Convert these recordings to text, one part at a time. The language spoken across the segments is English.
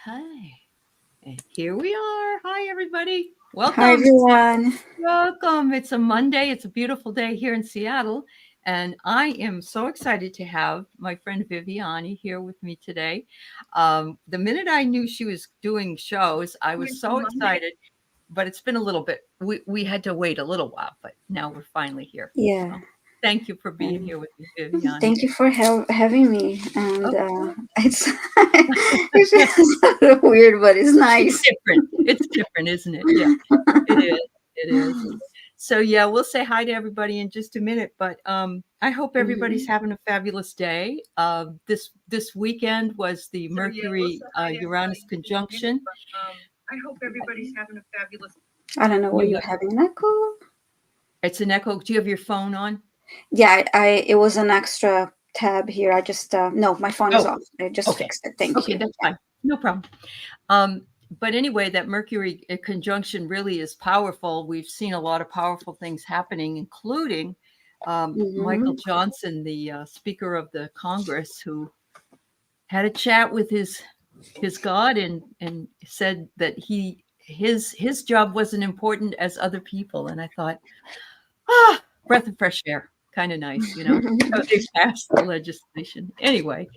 Okay. And here we are. Hi, everybody. Hi Welcome. everyone. Welcome. It's a Monday. It's a beautiful day here in Seattle. And I am so excited to have my friend Viviani here with me today. The minute I knew she was doing shows, I was so excited, but it's been a little bit, we had to wait a little while, but now we're finally here. Yeah, So thank you for being um, here with me, Viviani. thank you for having me. And Oh, it's it's just weird, but it's it's nice. different. It's different, isn't it? Yeah, it is. It is. So yeah, we'll say hi to everybody in just a minute, but I hope everybody's Mhm. having a fabulous day. This weekend was the Mercury Uranus conjunction. I hope everybody's having a fabulous. I don't know what You you're have having an echo. it's an echo. Do you have your phone on? Yeah, I it was an extra tab here. I just no, my phone is Oh, off. I just okay, fixed it. Thank okay, you. that's fine. No problem. Um, but anyway, that Mercury conjunction really is powerful. We've seen a lot of powerful things happening, including Michael Hmm. Johnson, the Speaker of the Congress, who had a chat with his God and said that his job wasn't important as other people. And I thought, breath of fresh air, kind of nice, you know. So they passed the legislation anyway.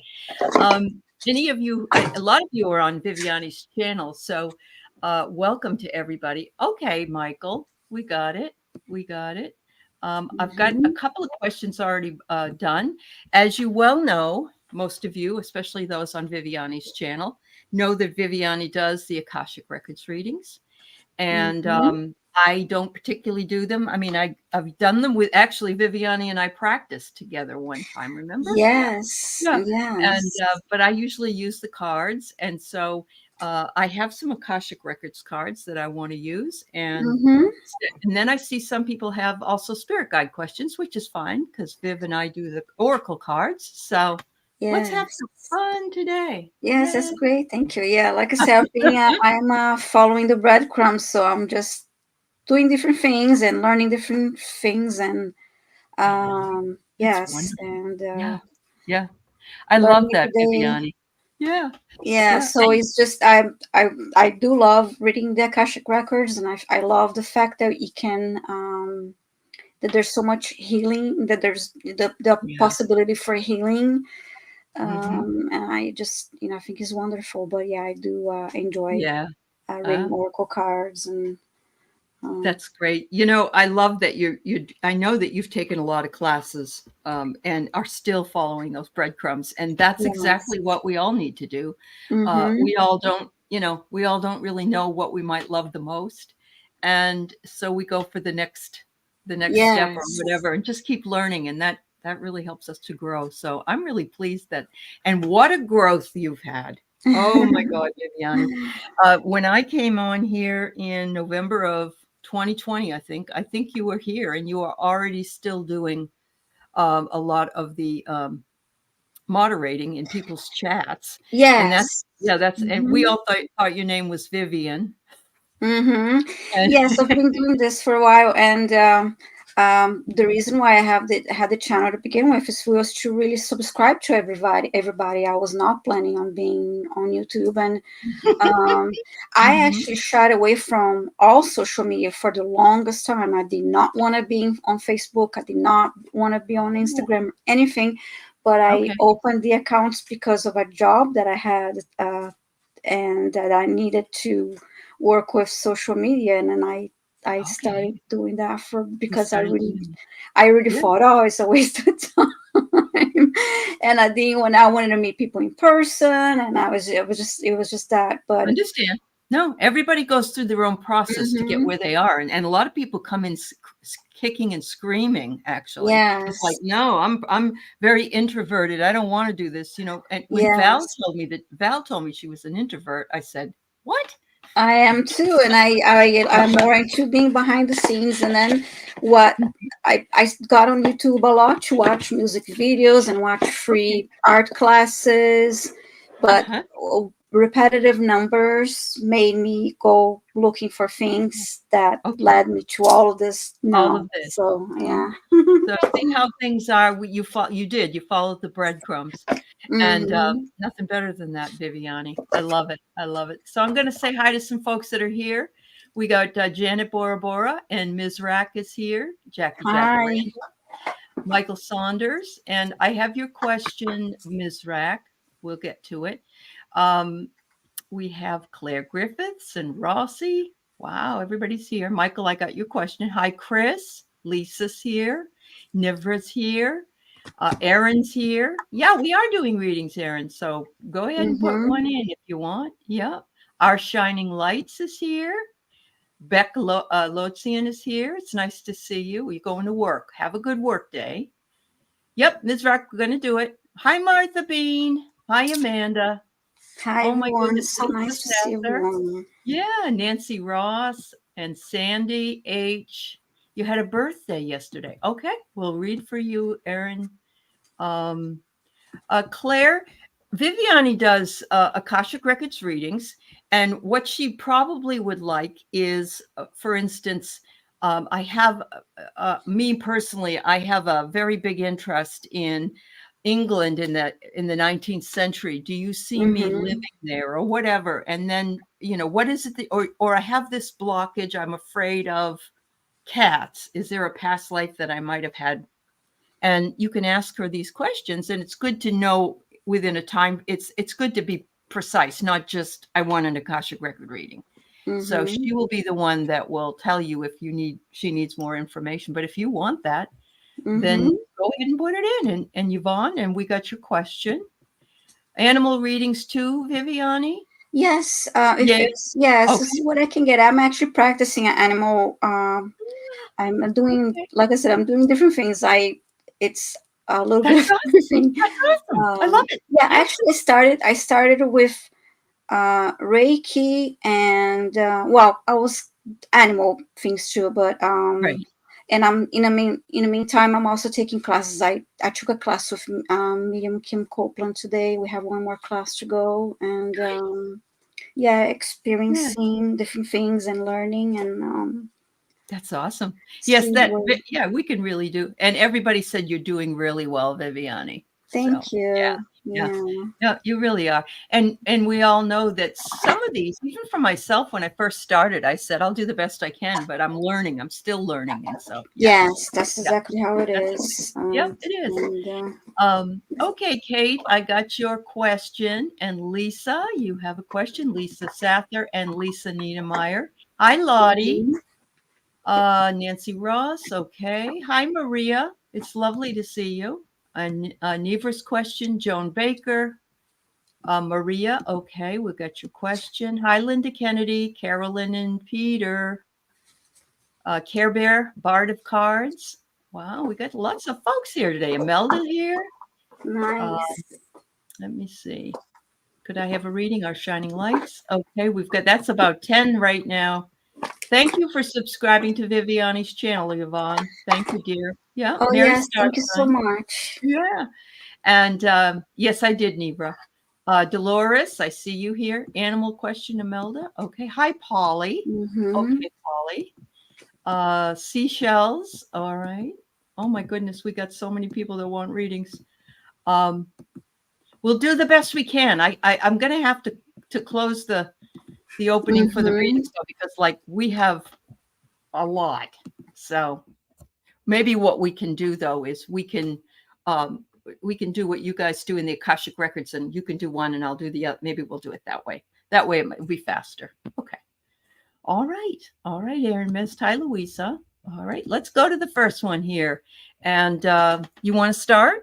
Any of you, a lot of you are on Viviani's channel, so welcome to everybody. Okay, Michael, we got it. We got it. I've got a Hmm. couple of questions already done. As you well know, most of you, especially those on Viviani's channel, know that Viviani does the Akashic Records readings. And Hmm. I don't particularly do them. I mean, I've done them with actually Viviani and I practiced together one time, remember? Yes, Yeah, and, yes. but I usually use the cards, and so, I have some Akashic Records cards that I wanna use, Hmm. and then I see some people have also spirit guide questions, which is fine because Viv and I do the oracle cards, so let's have Yes. some fun today. Yes, that's Yay. great. Thank you. Yeah, like I said, I'm following the breadcrumbs, so I'm just doing different things and learning different things, and That's yes, wonderful. and Yeah, yeah. I love learning that, every day. Viviani. Yeah, Yeah, yeah, so it's just I do love reading the Akashic records, and I love the fact that you can that there's so much healing, that there's the yeah. possibility for healing. Mhm. And I just, I think it's wonderful. But yeah, I do enjoy Yeah. reading oracle cards and um, That's great. You know, I love that I know that you've taken a lot of classes, and are still following those breadcrumbs, and that's yes. exactly what we all need to do. Mm-hmm. We all don't, we all don't really know what we might love the most, and so we go for the next step or Yes. whatever, and just keep learning, and that really helps us to grow. So I'm really pleased that, and what a growth you've had. Oh my God, Viviani. When I came on here in November of 2020, I think you were here and you are already still doing a lot of the moderating in people's chats. And that's, Yes. yeah, and we Mm-hmm. all thought your name was Vivian. Mm-hmm. And Yes, I've been doing this for a while, and the reason why I had the channel to begin with is was to really subscribe to everybody. Everybody, I was not planning on being on YouTube, and um, I Mhm. actually shied away from all social media for the longest time. I did not want to be on Facebook. I did not want to be on Oh, Instagram, anything. But I okay. opened the accounts because of a job that I had, and that I needed to work with social media, and then I Okay. started doing that for You because started doing, I really yeah. thought, oh, it's a waste of time. And I didn't when I wanted to meet people in person, and it was just that. But Understand. No, everybody goes through their own process to get hmm, where they are, and a lot of people come in kicking and screaming, actually. It's like, yes, "No, I'm very introverted, I don't wanna do this," and when yes, Val told me she was an introvert, I said, "What?" I am too, and I'm more into being behind the scenes, and then what. I got on YouTube a lot to watch music videos and watch Okay. free art classes, but Uh-huh. repetitive numbers made me go looking for things that Okay. led me to all of this All now. of this. So Mhm. yeah. So see how things are, you followed the breadcrumbs. And Mm-hmm. nothing better than that, Viviani. I love it. I love it. So I'm going to say hi to some folks that are here. We got Janet Bora Bora and Ms. Rack is here. Jackie Hi. Jacaranda, Michael Saunders. And I have your question, Ms. Rack. We'll get to it. We have Claire Griffiths and Rossi. Wow, everybody's here. Michael, I got your question. Hi, Chris. Lisa's here. Nivra's here. Erin's here. Yeah, we are doing readings, Erin. So go ahead and put Mm-hmm. one in if you want. Yep. Our Shining Lights is here. Beck Lotzian is here. It's nice to see you. You're going to work. Have a good work day. Yep, Ms. Rock, we're going to do it. Hi, Martha Bean. Hi, Amanda. Hi, Oh, my everyone. goodness. So Lisa nice to see Sather. everyone. Yeah, Nancy Ross and Sandy H. You had a birthday yesterday. Okay, we'll read for you, Erin. Claire, Viviani does Akashic Records readings, and what she probably would like is, for instance, I have, me personally, I have a very big interest in England in the 19th century. Do you see me Mm-hmm. living there or whatever? And then, what is it or I have this blockage, I'm afraid of cats. Is there a past life that I might have had? And you can ask her these questions, and it's good to know within a time. It's good to be precise, not just I want an Akashic record reading. So Mm-hmm. she will be the one that will tell you if she needs more information. But if you want that, then Mm-hmm. go ahead and put it in. And Yvonne, and we got your question. Animal readings too, Viviani? Yes, if Yeah. it's yes, Okay. this is what I can get. I'm actually practicing an animal. I'm doing, Okay. like I said, I'm doing different things. It's a little bit That's of awesome. everything. That's awesome. I love it. Yeah, Yeah. actually, I started with Reiki and well, I was animal things too, but Right. and I'm in the meantime, I'm also taking classes. I took a class with Medium Kim Copeland today. We have one more class to go, and yeah, Yeah. experiencing different things and learning and That's awesome. Yes, seeing where. yeah, we can really do. And everybody said you're doing really well, Viviani. So, Thank yeah, you. yeah. Yeah. No, you really are. And we all know that some of these, even for myself, when I first started, I said, I'll do the best I can, but I'm learning. I'm still learning. And so, yeah, Yes, that's yeah, exactly how it that's okay. is. Yep, it is. And Okay, Kate, I got your question. And Lisa, you have a question. Lisa Sather and Lisa Niedermeyer. Hi, Lottie. mhm. Nancy Ross, okay. Hi, Maria. It's lovely to see you. Neva's question, Joan Baker. Maria, okay, we got your question. Hi, Linda Kennedy, Carolyn and Peter. Care Bear, Bard of Cards. Wow, we got lots of folks here today. Imelda here. Uh, Nice. let me see. Could I have a reading? Our Shining Lights. Okay, that's about 10 right now. Thank you for subscribing to Viviani's channel, Yvonne. Thank you, dear. Yeah, Oh Mary yes, thank you so Starshine. much. Yeah. And yes, I did, Nebra. Dolores, I see you here. Animal question, Imelda. Okay. Hi, Polly. Mm-hmm. Okay, Polly. Seashells. All right. Oh my goodness, we got so many people that want readings. Um, we'll do the best we can. I'm gonna have to close the opening for the Mm-hmm. readings though, because like we have a lot. So maybe what we can do though is we can do what you guys do in the Akashic records, and you can do one and I'll do the other. Maybe we'll do it that way. That way it'll be faster. Okay. All right. All right, Aaron, Miss Ty Louisa. All right, let's go to the first one here. And you want to start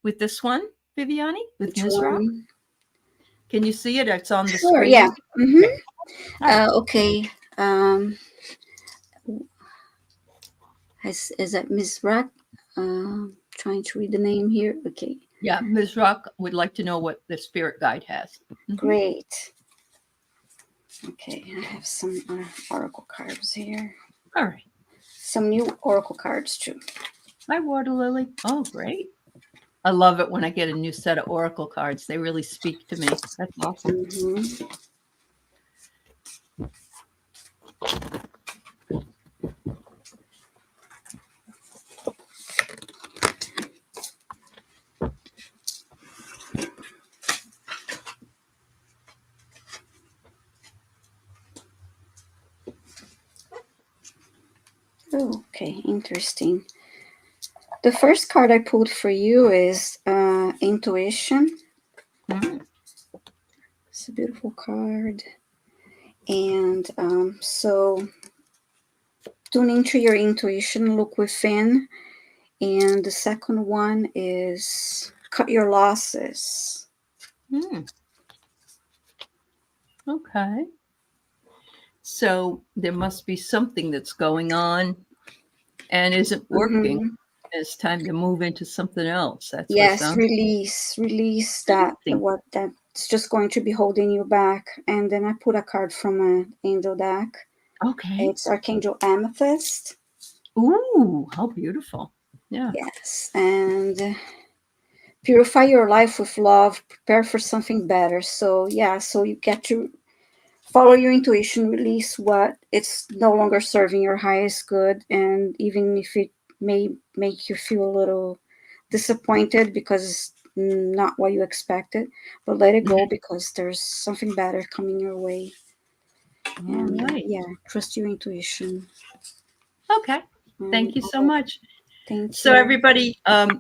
with this one, Viviani, with Which Ms. Rock? one? Can you see it? It's on the Sure. Yeah. screen. Mm-hmm. Okay. All right. Okay. Is that Miss Rack? Trying to read the name here. Okay. Yeah, Ms. Rock would like to know what the spirit guide has. Mhm. Great. Okay, I have some oracle cards here. All right. Some new oracle cards too. Hi, Water Lily. Oh, great. I love it when I get a new set of oracle cards. They really speak to me. That's awesome. Mm-hmm. Okay, interesting. The first card I pulled for you is Intuition. Mm. It's a beautiful card. And so tune into your intuition, look within. And the second one is cut your losses. Mm. Okay. So there must be something that's going on and isn't working. Mm-hmm. It's time to move into something else. That's what it Yes, sounds release that interesting. what that's just going to be holding you back. And then I put a card from an angel deck. Okay. It's Archangel Amethyst. Ooh, how beautiful. Yeah. Yes, and purify your life with love. Prepare for something better. So yeah, so you get to follow your intuition, release what it's no longer serving your highest good, and even if it may make you feel a little disappointed because it's not what you expected, but let it go because there's something better coming your way. All And right. yeah, trust your intuition. Okay. And Thank you so much. thank So you. everybody,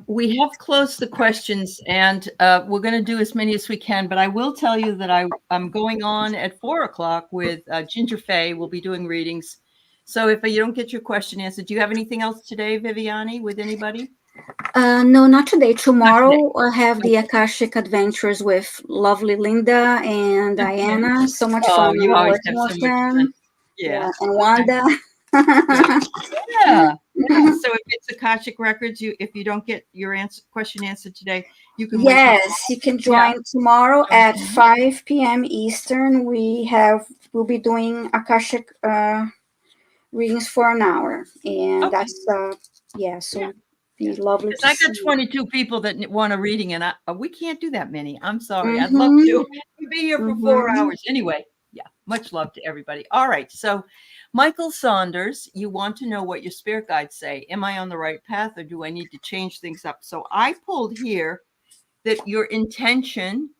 we have closed the questions, and we're going to do as many as we can. But I will tell you that I'm going on at 4:00 with Ginger Faye. We'll be doing readings. So if you don't get your question answered, do you have anything else today, Viviani, with anybody? No, not today. Not today. Tomorrow I have the Akashic Adventures with lovely Linda and Okay. Diana. So much Oh, fun you always working have so with much fun. them. Yeah. Yeah, and Okay. Wanda. Good. Yeah. Yeah. So if it's Akashic Records, if you don't get your question answered today, you can wait till Yes, tomorrow. you can Yeah. join tomorrow Join at tomorrow. 5 p.m. Eastern. We'll be doing Akashic readings for an hour, and Okay. that's yeah. So Yeah. it'd Yeah. be lovely Because to I got see you. 22 people that want a reading, and we can't do that many. I'm sorry. I'd love Mm-hmm. to. We'd be here for 4 Mm-hmm. hours. Anyway, yeah, much love to everybody. All right. So, Michael Saunders, you want to know what your spirit guides say. Am I on the right path, or do I need to change things up? So, I pulled here that your intention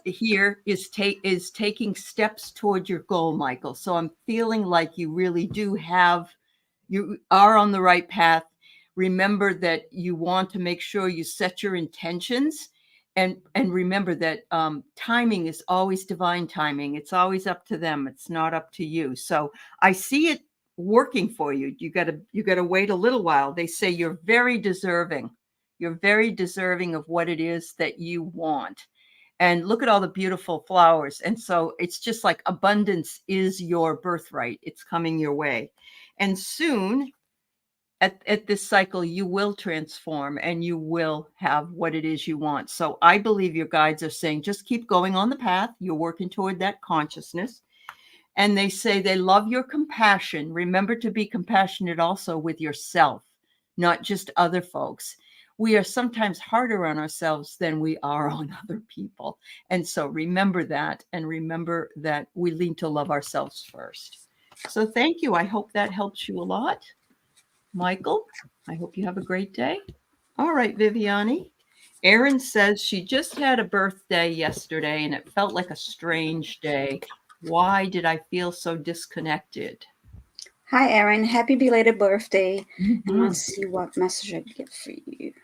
here is taking steps toward your goal, Michael. So I'm feeling like you really you are on the right path. Remember that you want to make sure you set your intentions, and remember that timing is always divine timing. It's always up to them. It's not up to you. So I see it working for you. You gotta wait a little while. They say you're very deserving. You're very deserving of what it is that you want. And look at all the beautiful flowers. And so it's just like abundance is your birthright. It's coming your way. And soon at this cycle, you will transform and you will have what it is you want. So I believe your guides are saying, just keep going on the path. You're working toward that consciousness. And they say they love your compassion. Remember to be compassionate also with yourself, not just other folks. We are sometimes harder on ourselves than we are on other people. And so remember that, and remember that we need to love ourselves first. So thank you. I hope that helps you a lot. Michael, I hope you have a great day. All right, Viviani. Erin says she just had a birthday yesterday and it felt like a strange day. Why did I feel so disconnected? Hi, Erin. Happy belated birthday. And Mhm. let's see what message I get for you.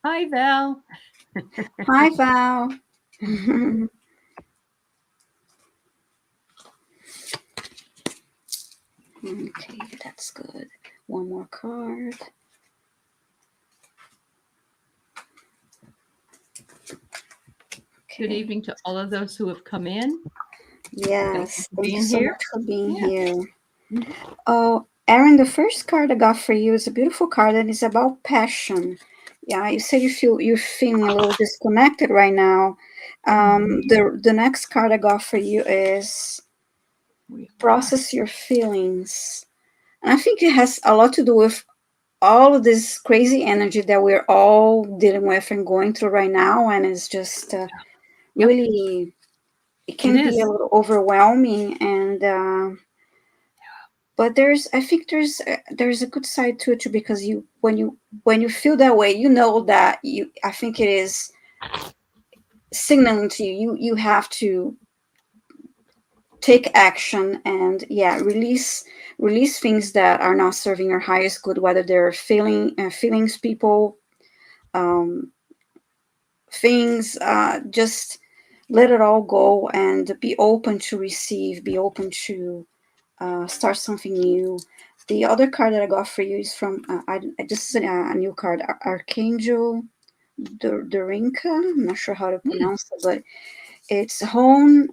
Hi, Val. Hi, Val. Okay, that's good. One more card. Good Okay. evening to all of those who have come in. Yes, thank you Being so here. much for being Yeah. here. Mhm. Oh, Erin, the first card I got for you is a beautiful card and it's about passion. Yeah, you say you're feeling a little disconnected right now. The next card I got for you is process your feelings. And I think it has a lot to do with all of this crazy energy that we're all dealing with and going through right now. And it's just really, it It can be is. a little overwhelming. And but I think there's a good side to it too, because when you feel that way, you know that I think it is signaling to you, you have to take action and release things that are not serving your highest good, whether they're feelings, people, um, things. Just let it all go and be open to receive, be open to start something new. The other card that I got for you is from this is a new card, Archangel Dorinka. I'm not sure how to pronounce it, but it's hone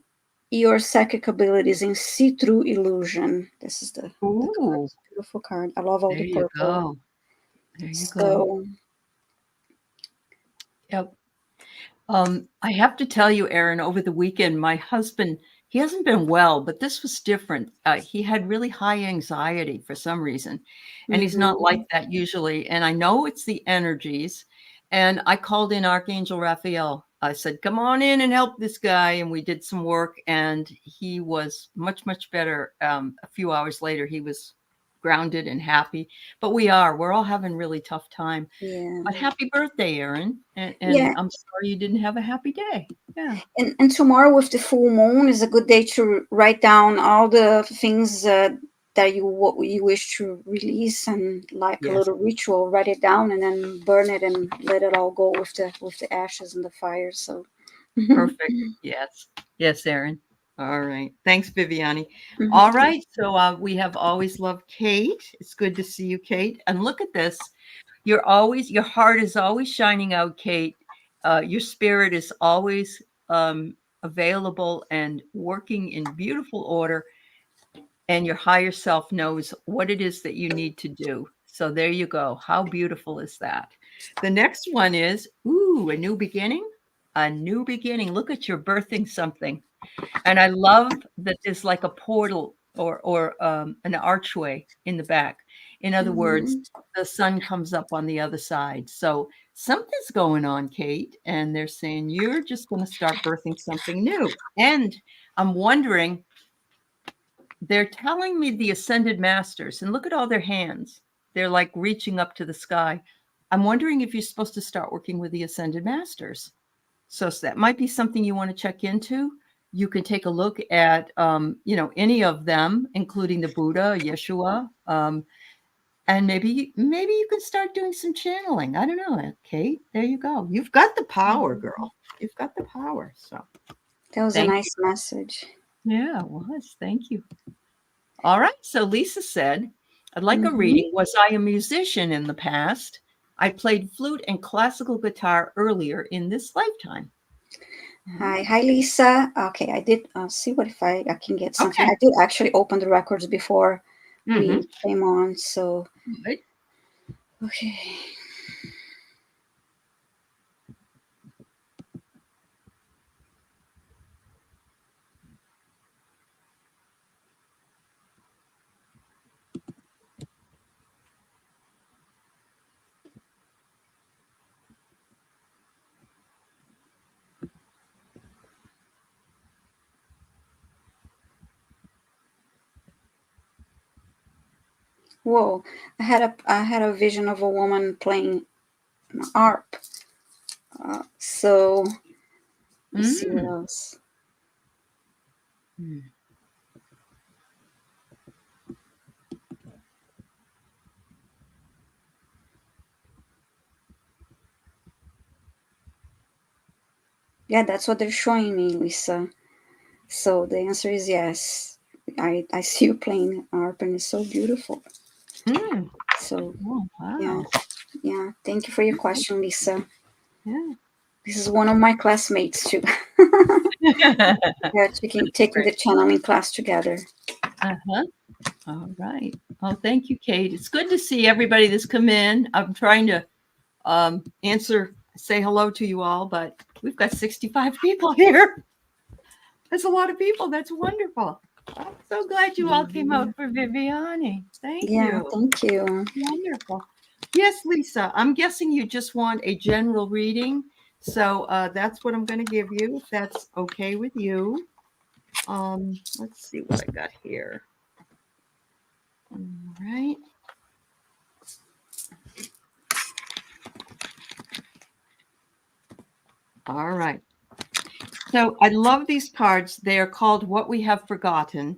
your psychic abilities and see through illusion. This is the card. Ooh, It's a beautiful card. I love all there the you purple. go. There you go. So Yep. I have to tell you, Erin, over the weekend, my husband, he hasn't been well, but this was different. He had really high anxiety for some reason, and he's not like mhm. that usually. And I know it's the energies. And I called in Archangel Raphael. I said, come on in and help this guy. And we did some work, and he was much, much better. A few hours later, he was grounded and happy. But we're all having really tough time. Yeah. But happy birthday, Erin, and Yeah. I'm sorry you didn't have a happy day. Yeah. And tomorrow with the full moon is a good day to write down all the things that you wish to release, and like a Yes. little ritual, write it down and then burn it and let it all go with the ashes and the fire. So Perfect. Yes. Yes, Erin. All right. Thanks, Viviani. All Mhm. right. So we have always loved Kate. It's good to see you, Kate. And look at this. Your heart is always shining out, Kate. Your spirit is always available and working in beautiful order. And your higher self knows what it is that you need to do. So there you go. How beautiful is that? The next one is, ooh, a new beginning. A new beginning. Look at you're birthing something. And I love that there's like a portal or an archway in the back. In other words, Mhm. the sun comes up on the other side. So something's going on, Kate. And they're saying you're just going to start birthing something new. And I'm wondering, they're telling me the ascended masters, and look at all their hands. They're like reaching up to the sky. I'm wondering if you're supposed to start working with the ascended masters. So that might be something you want to check into. You can take a look at, any of them, including the Buddha, Yeshua, and maybe you can start doing some channeling. I don't know, Kate. There you go. You've got the power, Mhm. girl. You've got the power. So That was a thank you. nice message. Yeah, it was. Thank you. All right. So Lisa said, I'd like a Hmm. reading. Was I a musician in the past? I played flute and classical guitar earlier in this lifetime. Hi, Lisa. Okay, I did see what if I can get something. Okay. I did actually open the records before Mm-hmm. we came on. So Good. okay. Whoa, I had a vision of a woman playing an harp. So let's see what Mm. else. Mm. Yeah, that's what they're showing me, Lisa. So the answer is yes. I see you playing harp and it's so beautiful. Mm. So Oh, yeah, wow. yeah. Thank you for your question, Lisa. Yeah. This is one of my classmates too. Yeah, taking Great. the channeling class together. Uh-huh. All right. Oh, thank you, Kate. It's good to see everybody that's come in. I'm trying to say hello to you all, but we've got 65 people here. That's a lot of people. That's wonderful. I'm so glad you all came Mhm. out for Viviani. Thank Yeah, you. thank you. Wonderful. Yes, Lisa, I'm guessing you just want a general reading. So that's what I'm going to give you, if that's okay with you. Let's see what I got here. All right. All right. So I love these cards. They are called What We Have Forgotten.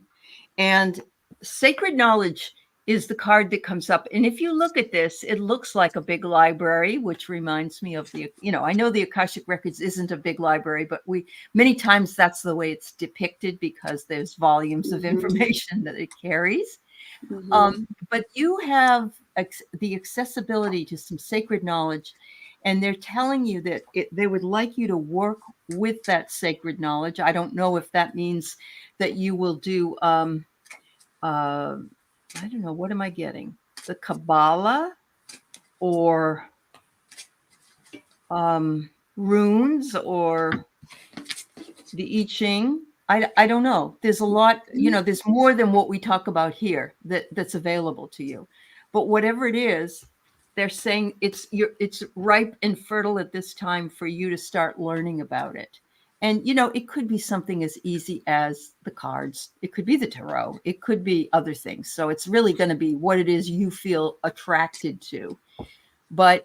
And Sacred Knowledge is the card that comes up. And if you look at this, it looks like a big library, which reminds me of the, I know the Akashic Records isn't a big library, but many times that's the way it's depicted because there's volumes of information that it carries. But you have the accessibility to some sacred knowledge, and they're telling you that they would like you to work with that sacred knowledge. I don't know if that means that you will do, I don't know, what am I getting? The Kabbalah or runes or the I Ching. I don't know. There's a lot, there's more than what we talk about here that's available to you. But whatever it is, they're saying it's ripe and fertile at this time for you to start learning about it. And, it could be something as easy as the cards. It could be the tarot. It could be other things. So it's really going to be what it is you feel attracted to. But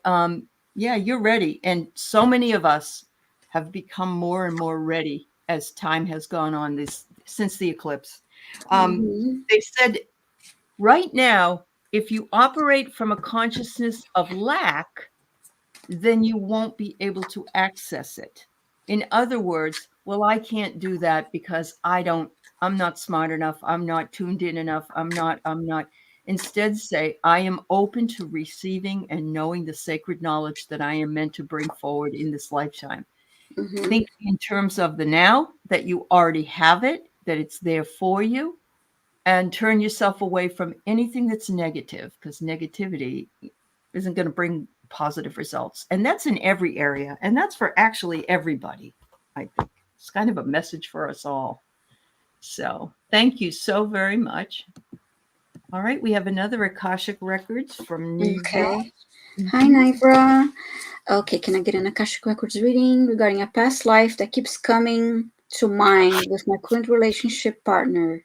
yeah, you're ready. And so many of us have become more and more ready as time has gone on since the eclipse. They said right now, if you operate from a consciousness of lack, then you won't be able to access it. In other words, well, I can't do that because I'm not smart enough. I'm not tuned in enough. I'm not. Instead, say, I am open to receiving and knowing the sacred knowledge that I am meant to bring forward in this lifetime. Think in terms of the now, that you already have it, that it's there for you, and turn yourself away from anything that's negative, because negativity isn't going to bring positive results. And that's in every area. And that's for actually everybody. I think it's kind of a message for us all. So thank you so very much. All right. We have another Akashic Records from New York. Hi, Nibra. Okay, can I get an Akashic Records reading regarding a past life that keeps coming to mind with my current relationship partner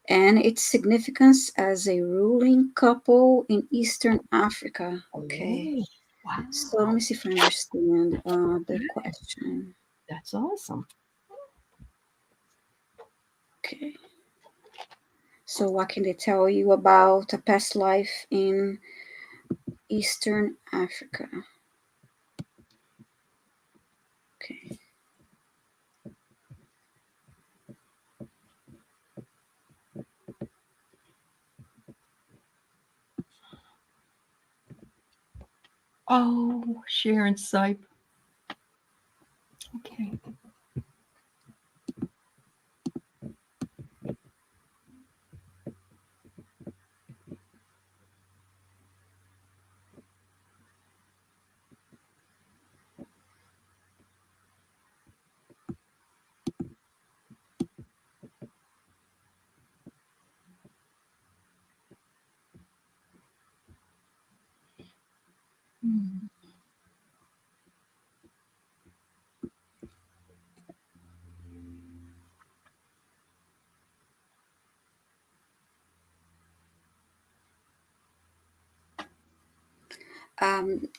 and its significance as a ruling couple in Eastern Africa? Okay. Oh, wow. So let me see if I understand the question. That's awesome. Okay. So what can they tell you about a past life in Eastern Africa? Okay. Oh, Sharon Sipe. Okay.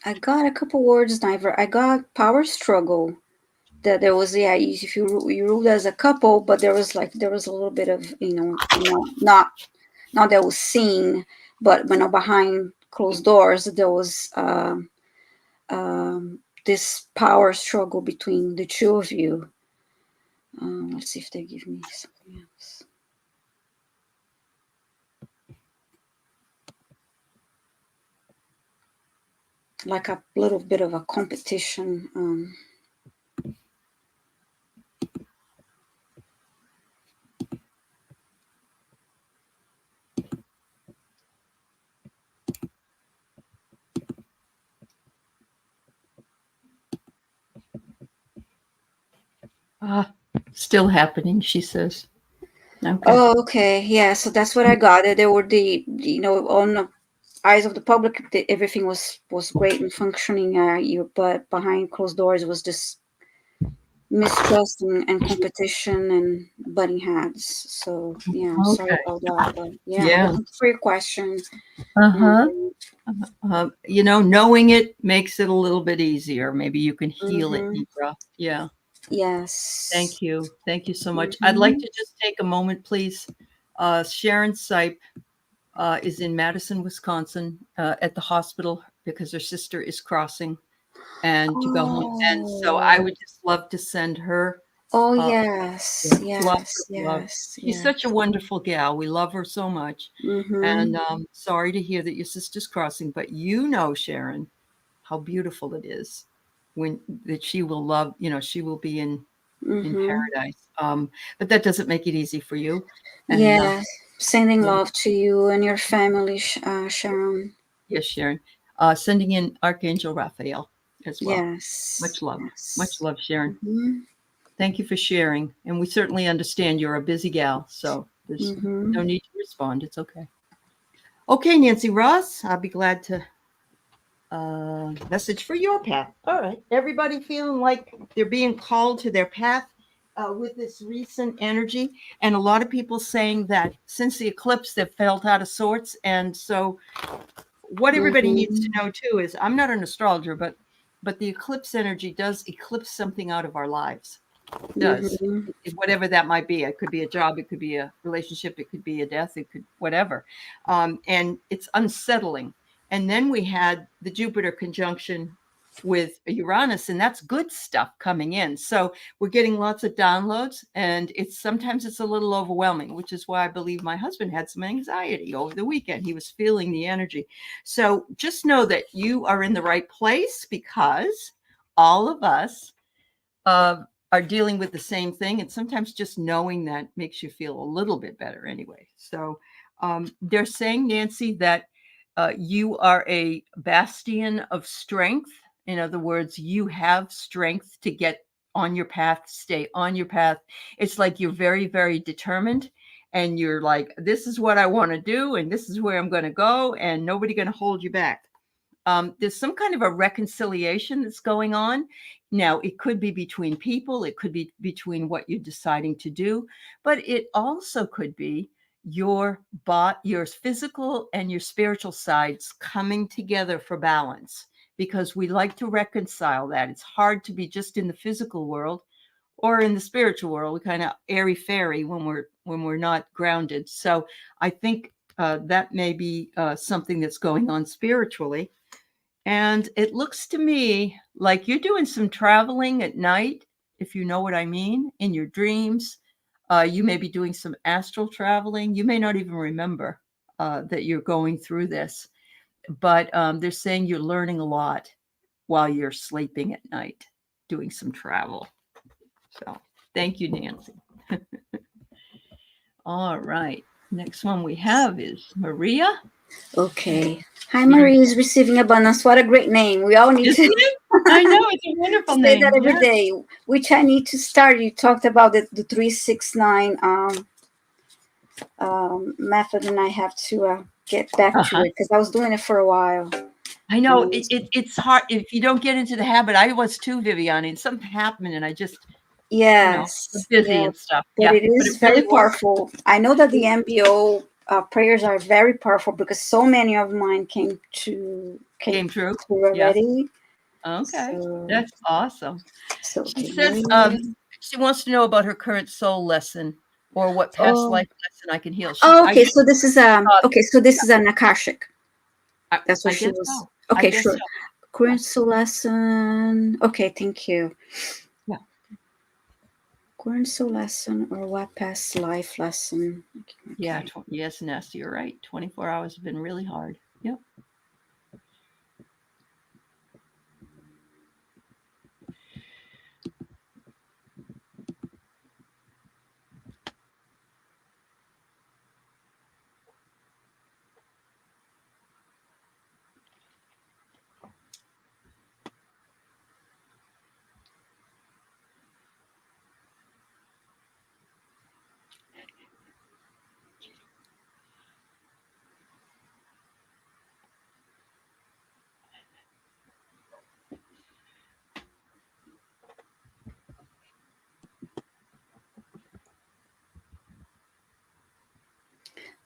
I got a couple words, Niver. I got power struggle. That there was, yeah, if you ruled as a couple, but there was a little bit of not that was seen, but behind closed doors there was this power struggle between the two of you. Let's see if they give me something else. Like a little bit of a competition. Still happening, she says. Okay. Oh, okay. Yeah, so that's what I got. There were on the eyes of the public, everything was great and functioning. But behind closed doors was this mistrust and competition and butting heads. So yeah, I'm sorry about that. But yeah, thank you for your question. Knowing it makes it a little bit easier. Maybe you can heal it, Libra. Yeah. Yes. Thank you. Thank you so much. I'd like to just take a moment, please. Sharon Sipe is in Madison, Wisconsin, at the hospital because her sister is crossing and to go home. And so I would just love to send her Oh, yeah, yes, lots of yes, love. yes, She's yes. such a wonderful gal. We love her so much. And sorry to hear that your sister's crossing, but you know, Sharon, how beautiful it is when that she will love, she will be in paradise. But that doesn't make it easy for you. And Yes. Sending yeah, love to you and your family, Sharon. yes, Sharon. Sending in Archangel Raphael as well. Yes, Much yes. love, Sharon. Mm-hmm. Thank you for sharing. And we certainly understand you're a busy gal, so there's no need to respond. It's okay. Okay, Nancy Ross, I'll be glad to message for your path. All right. Everybody feeling like they're being called to their path with this recent energy. And a lot of people saying that since the eclipse, they've felt out of sorts. And so what everybody needs to know too is I'm not an astrologer, but the eclipse energy does eclipse something out of our lives. It does. Whatever that might be. It could be a job, it could be a relationship, it could be a death, it could whatever. And it's unsettling. And then we had the Jupiter conjunction with Uranus, and that's good stuff coming in. So we're getting lots of downloads, and sometimes it's a little overwhelming, which is why I believe my husband had some anxiety over the weekend. He was feeling the energy. So just know that you are in the right place because all of us are dealing with the same thing. And sometimes just knowing that makes you feel a little bit better anyway. So they're saying, Nancy, that you are a bastion of strength. In other words, you have strength to get on your path, stay on your path. It's like you're very, very determined. And you're like, this is what I want to do. And this is where I'm going to go. And nobody going to hold you back. There's some kind of a reconciliation that's going on. Now, it could be between people, it could be between what you're deciding to do, but it also could be your physical and your spiritual sides coming together for balance because we like to reconcile that. It's hard to be just in the physical world or in the spiritual world. We kind of airy fairy when we're not grounded. So I think that may be something that's going on spiritually. And it looks to me like you're doing some traveling at night, if you know what I mean, in your dreams. You may be doing some astral traveling. You may not even remember that you're going through this, but they're saying you're learning a lot while you're sleeping at night, doing some travel. So thank you, Nancy. All right. Next one we have is Maria. Okay. Hi, Marie is receiving abundance. What a great name. We all need Isn't to it? I know, it's a wonderful say name. that every Yeah. day. Which I need to start. You talked about the 369 method, and I have to get back to it because I was doing it for a while. I know it's hard if you don't get into the habit. I was too, Viviane, and something happened, and I just, Yes, busy yes, and stuff. but Yeah, it but is it really very works. powerful. I know that the MBO prayers are very powerful because so many of mine came Came true. Yes. already. Okay, So, that's awesome. She okay, says Maria. she wants to know about her current soul lesson or what past Oh, life lesson I can heal. oh, I okay. guess So this is okay. So this is an Akashic. That's what I she guess was. so. I Okay, guess sure. so. Yeah. Current soul lesson. Okay, thank you. Yeah. Current soul lesson or what past life lesson? Okay. Yeah. Yes, Nasty, you're right. 24 hours have been really hard. Yep.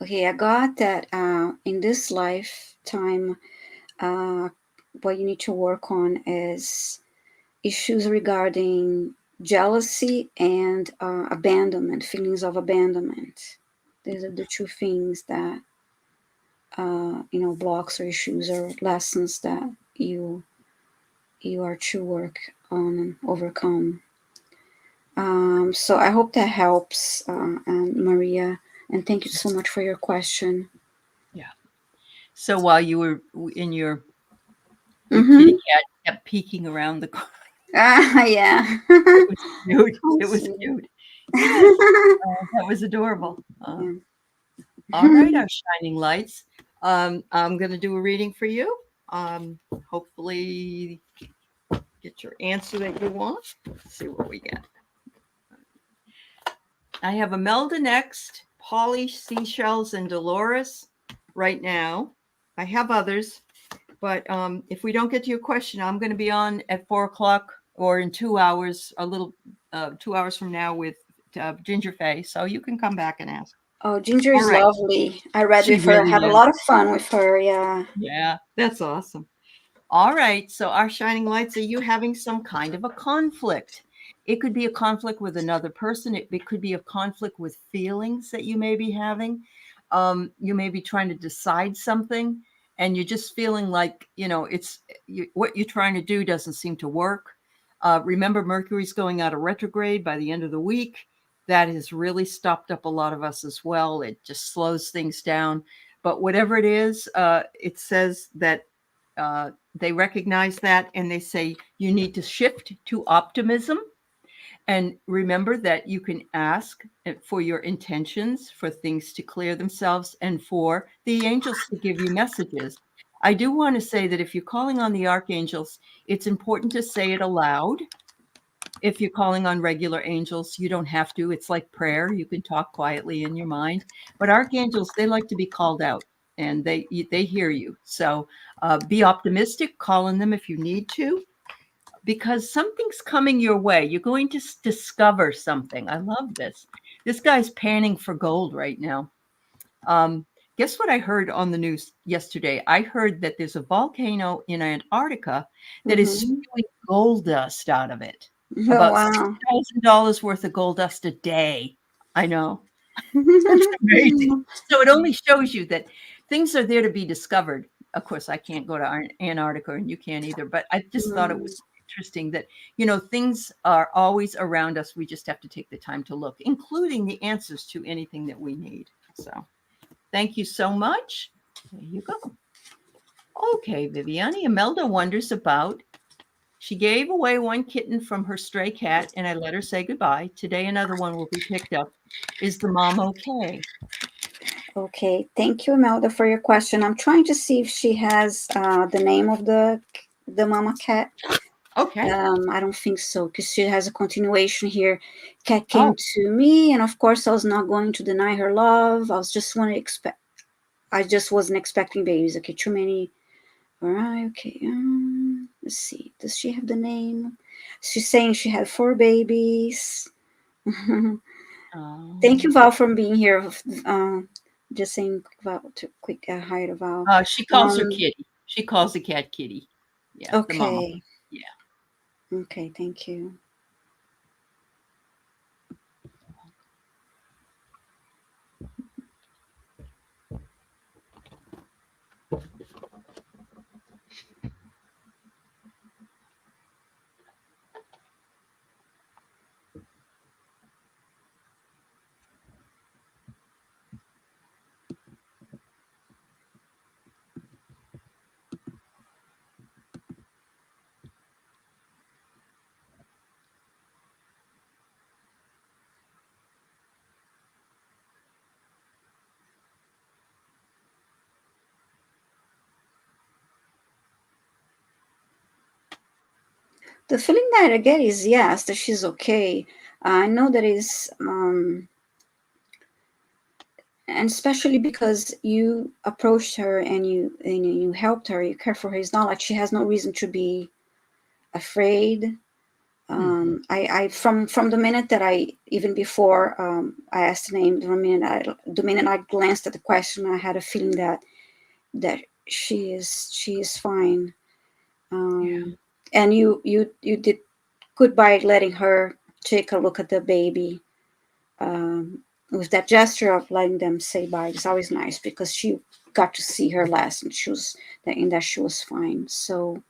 Okay, I got that in this lifetime, what you need to work on is issues regarding jealousy and abandonment, feelings of abandonment. These are the two things that blocks or issues or lessons that you are to work on and overcome. So I hope that helps, and Maria, and thank you so much for your question. Yeah. So while you were in your kitty Mm-hmm. cat kept peeking around the corner. Yeah. It was cute. Oh, It was sweet. cute. Yes, that was adorable. Yeah. All right, our shining lights. I'm going to do a reading for you. Hopefully, get your answer that you want. Let's see what we get. I have Imelda next, Polly, Seashells, and Dolores right now. I have others, but if we don't get to your question, I'm going to be on at 4 o'clock or in 2 hours, a little 2 hours from now with Ginger Faye. So you can come back and ask. Oh, Ginger All is right. lovely. I read She with her. I really had a is. lot of fun with her. Yeah. Yeah, that's awesome. All right. So, our shining lights, are you having some kind of a conflict? It could be a conflict with another person. It could be a conflict with feelings that you may be having. You may be trying to decide something and you're just feeling like, what you're trying to do doesn't seem to work. Remember, Mercury's going out of retrograde by the end of the week. That has really stopped up a lot of us as well. It just slows things down. But whatever it is, it says that they recognize that and they say you need to shift to optimism. And remember that you can ask for your intentions, for things to clear themselves, and for the angels to give you messages. I do want to say that if you're calling on the archangels, it's important to say it aloud. If you're calling on regular angels, you don't have to. It's like prayer. You can talk quietly in your mind. But archangels, they like to be called out and they hear you. So be optimistic, call on them if you need to, because something's coming your way. You're going to discover something. I love this. This guy's panning for gold right now. Guess what I heard on the news yesterday? I heard that there's a volcano in Antarctica that is Mm-hmm. spewing gold dust out of it. Oh, About wow. $6,000 worth of gold dust a day. I know. It's amazing. So it only shows you that things are there to be discovered. Of course, I can't go to Antarctica and you can't either, but I just thought it Mm. was interesting that, things are always around us. We just have to take the time to look, including the answers to anything that we need. So thank you so much. There you go. Okay, Viviane. Imelda wonders about. She gave away one kitten from her stray cat, and I let her say goodbye. Today, another one will be picked up. Is the mom okay? Okay, thank you, Imelda, for your question. I'm trying to see if she has the name of the mama cat. Okay. I don't think so, because she has a continuation here. Cat came Oh, to me, and of course, I was not going to deny her love. I just wasn't expecting babies. Okay, too many. All right. Okay. Let's see. Does she have the name? She's saying she had 4 babies. Thank you, um, Val, for being here. Just saying, Val, to quick hi to Val. she calls her kitty. She calls the cat Kitty. Yeah, the mama. Okay. Yeah. Okay. Thank you. The feeling that I get is yes, that she's okay. I know that is, and especially because you approached her and you helped her, you care for her. It's not like she has no reason to be afraid. Mm-hmm. I from the minute that I even before I asked the name, the minute I glanced at the question, I had a feeling that she is fine. Yeah. And you did good by letting her take a look at the baby, with that gesture of letting them say bye. It's always nice because she got to see her last, and she was fine. So,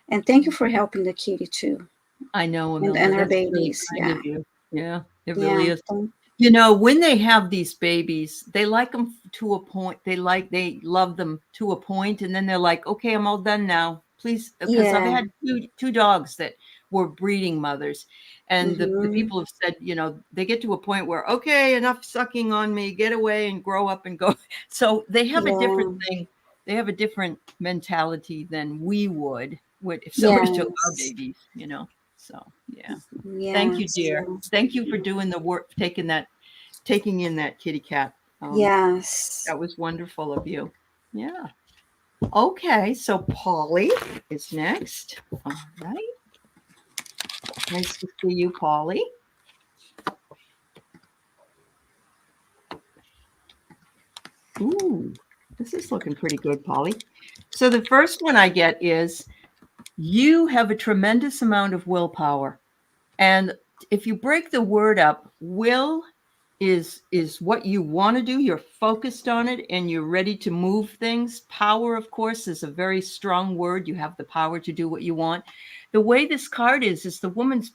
and thank you for helping the kitty too, I know, and Imelda. her That's really babies. kind Yeah, of you. Yeah, it really yeah, is. You know, when they have these babies, they like them to a point. They love them to a point, and then they're like, "Okay, I'm all done now. Please," because I've yeah. had two dogs that were breeding mothers, and the Mm-hmm. people have said, you know, they get to a point where, okay, enough sucking on me, get away and grow up and go. So they have a different Yeah. thing. They have a different mentality than we would if somebody took our Yes. babies, you know. So yeah. Thank you, Yes. dear. Yes. Thank you for doing the work, taking in that kitty cat. Yes. That was wonderful of you. Yeah. Okay, so Polly is next. All right. Nice to see you, Polly. Ooh, this is looking pretty good, Polly. So the first one I get is you have a tremendous amount of willpower. And if you break the word up, will is what you want to do. You're focused on it and you're ready to move things. Power, of course, is a very strong word. You have the power to do what you want. The way this card is the woman's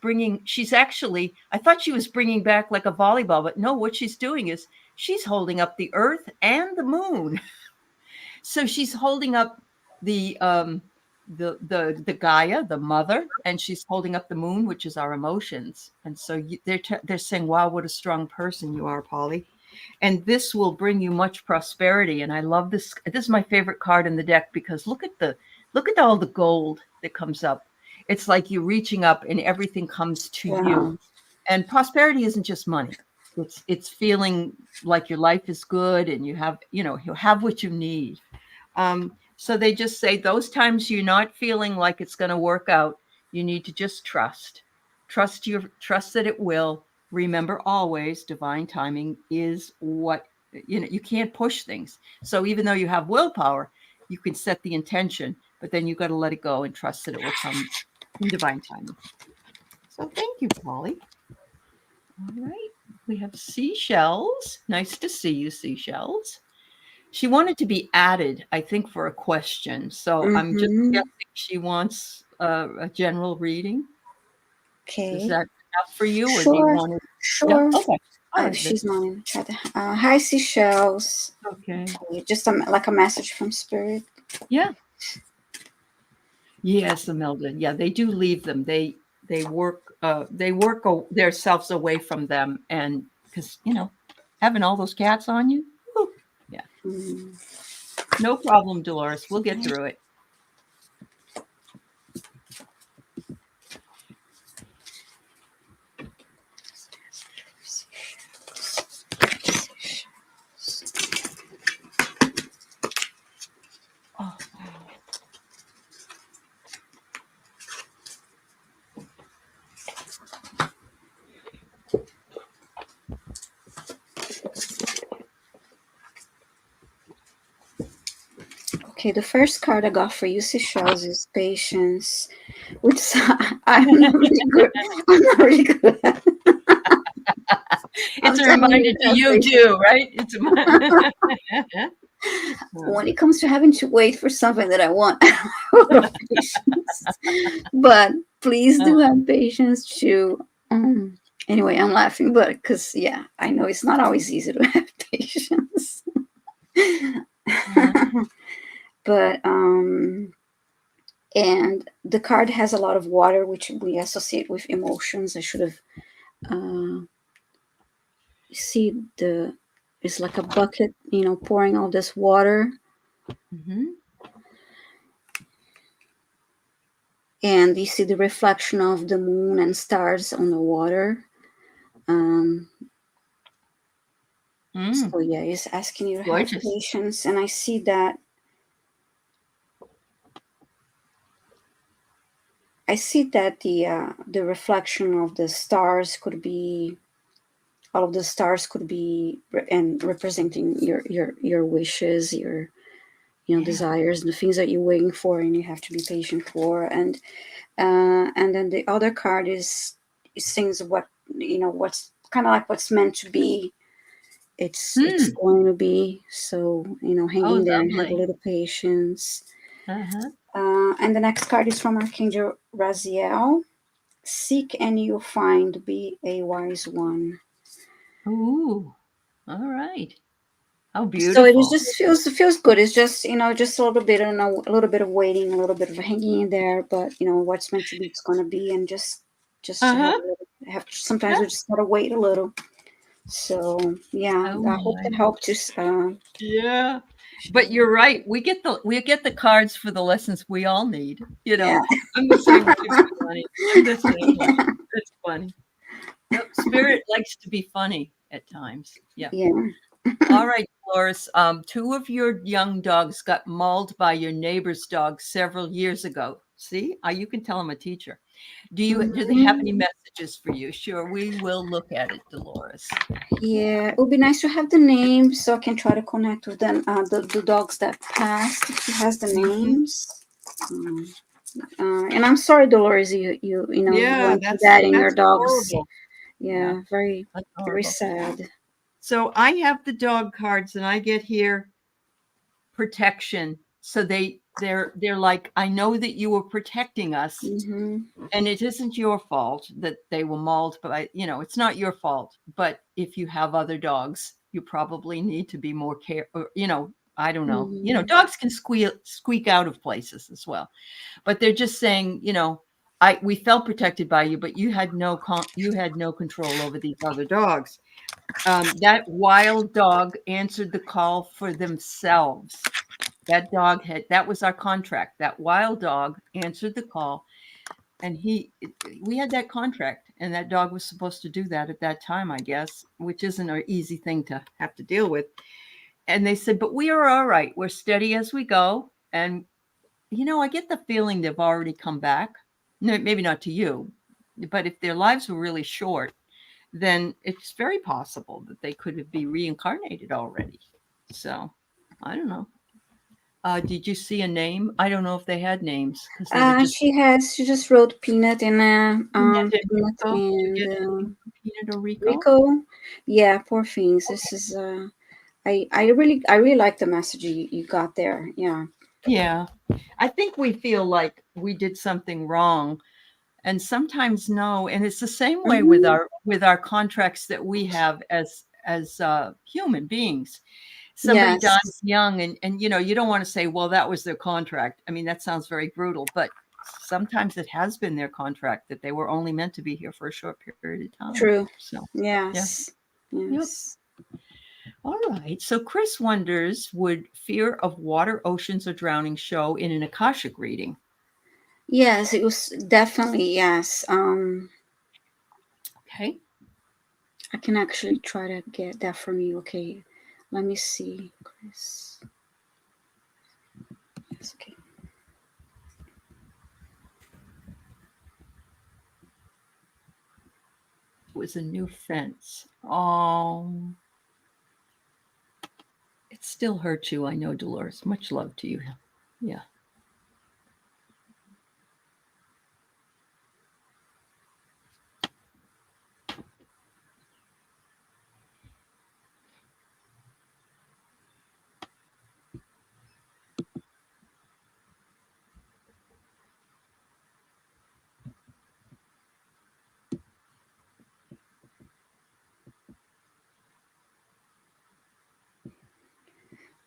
she's actually, I thought she was bringing back like a volleyball, but no, what she's doing is she's holding up the earth and the moon. So she's holding up the the Gaia, the mother, and she's holding up the moon, which is our emotions. And so they're saying, "Wow, what a strong person you are, Polly." And this will bring you much prosperity. And I love this. This is my favorite card in the deck because look at all the gold that comes up. It's like you're reaching up and everything comes to you. Yeah. And prosperity isn't just money. It's feeling like your life is good and you have what you need. So they just say those times you're not feeling like it's going to work out, you need to just trust. Trust that it will. Remember always divine timing is what you can't push things. So even though you have willpower, you can set the intention, but then you got to let it go and trust that it will come in divine timing. So thank you, Polly. All right. We have seashells. Nice to see you, seashells. She wanted to be added, I think, for a question. So I'm just Mm-hmm. guessing she wants a general reading. Is Okay. that enough for you, or do you Sure. want to? Yeah. Sure. Okay. All right. She's not in the chat. Hi, seashells. Okay. Okay, just like a message from spirit. Yeah. Yes, Imelda. Yeah, they do leave them. They work themselves away from them, and because having all those cats on you. Whew, yeah. Mm. No problem, Dolores. We'll get through it. Oh, Okay, the first card I got for you, seashells, is patience, which I'm not really good. I'm not really good at. it's I'm a telling reminder you, to you too, right? when it comes to having to wait for something that I want, I don't have patience. But please do have patience too. Anyway, I'm laughing, but because I know it's not always easy to have patience. But and the card has a lot of water, which we associate with emotions. I should have see it's like a bucket, pouring all this water. Mm-hmm. And you see the reflection of the moon and stars on the water. So it's asking you to have Gorgeous. patience, and I see that the reflection of the stars could be all of the stars could be and representing your wishes, your desires, and the things that you're waiting for, and you have to be patient for. And then the other card is things what's kind of like what's meant to be. It's Hmm. going to be. So, hang Oh, in there and have a lovely. little patience. Uh-huh. And the next card is from Archangel Raziel. Seek and you'll find. Be a wise one. Ooh. All right. How So it is beautiful. just feels good. It's just just a little bit, a little bit of waiting, a little bit of hanging in there. But what's meant to be, it's going to be, and just have Uh-huh. a little, have. Sometimes Yeah. we just gotta wait a little. So yeah, Oh I hope my. that helped you. Yeah. But you're right. We get the cards for the lessons we all need. Yeah. I'm the same way, Bonnie. I'm the same way. It's funny. Yep. Spirit likes to be funny at times. Yeah. Yeah. All right, Dolores. Two of your young dogs got mauled by your neighbor's dog several years ago. See, you can tell I'm a teacher. Do they have any Mhm. messages for you? Sure, we will look at it, Dolores. Yeah, it would be nice to have the names so I can try to connect with them. The dogs that passed, if he has the Mhm. names. Um, and I'm sorry, Dolores, you Yeah, went through that's that in your that's dogs. horrible. Yeah, Yeah, very, that's very horrible. sad. So I have the dog cards, and I get here protection. So they're like, I know that you were protecting us, Mm-hmm. and it isn't your fault that they were mauled, but it's not your fault. But if you have other dogs, you probably need to be more I don't know. Mm-hmm. Dogs can squeak out of places as well. But they're just saying, we felt protected by you, but you had no control over these other dogs. That wild dog answered the call for themselves. That was our contract. That wild dog answered the call, and we had that contract, and that dog was supposed to do that at that time, I guess, which isn't an easy thing to have to deal with. And they said, but we are all right. We're steady as we go. And I get the feeling they've already come back. No, maybe not to you, but if their lives were really short, then it's very possible that they could be reincarnated already. So I don't know. Did you see a name? I don't know if they had names because they were just She just wrote Peanut and Peanut and Peanut Rico. Did you and get anything from Peanut or Rico? Rico. Yeah, poor things. This is I really like the message you got there. Yeah. Yeah. I think we feel like we did something wrong, and sometimes no. And it's the same way with Hmm. our contracts that we have as human beings. Somebody dies Yes. young, and you don't want to say, well, that was their contract. I mean, that sounds very brutal, but sometimes it has been their contract that they were only meant to be here for a short period of time. True. So yeah. Yes. Yep. Yes. All right. So Chris wonders, would fear of water, oceans, or drowning show in an Akashic reading? Yes, it was definitely yes. Okay. I can actually try to get that from you. Okay. Let me see, Chris. Yes, okay. It was a new fence. Oh, it still hurts you. I know, Dolores. Much love to you. Yeah.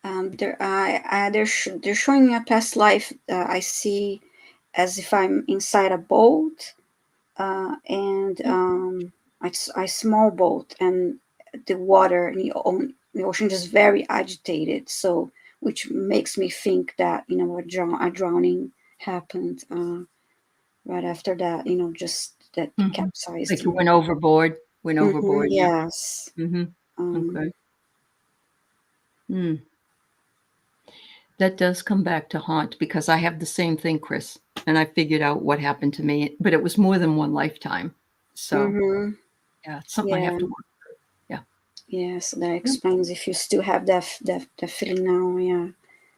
They're showing me a past life. I see as if I'm inside a boat, and a small boat, and the water and the ocean just very agitated. So, which makes me think that a drowning happened right after that. Just that Mhm. capsized Like you me. went overboard. Went overboard. Yeah. Yes. Mm-hmm. Um, Okay. Mm. That does come back to haunt because I have the same thing, Chris, and I figured out what happened to me, but it was more than one lifetime. So mhm. yeah, it's something I have Yeah. to work. Yeah. Yes. That Yep. explains if you still have that feeling now. Yeah.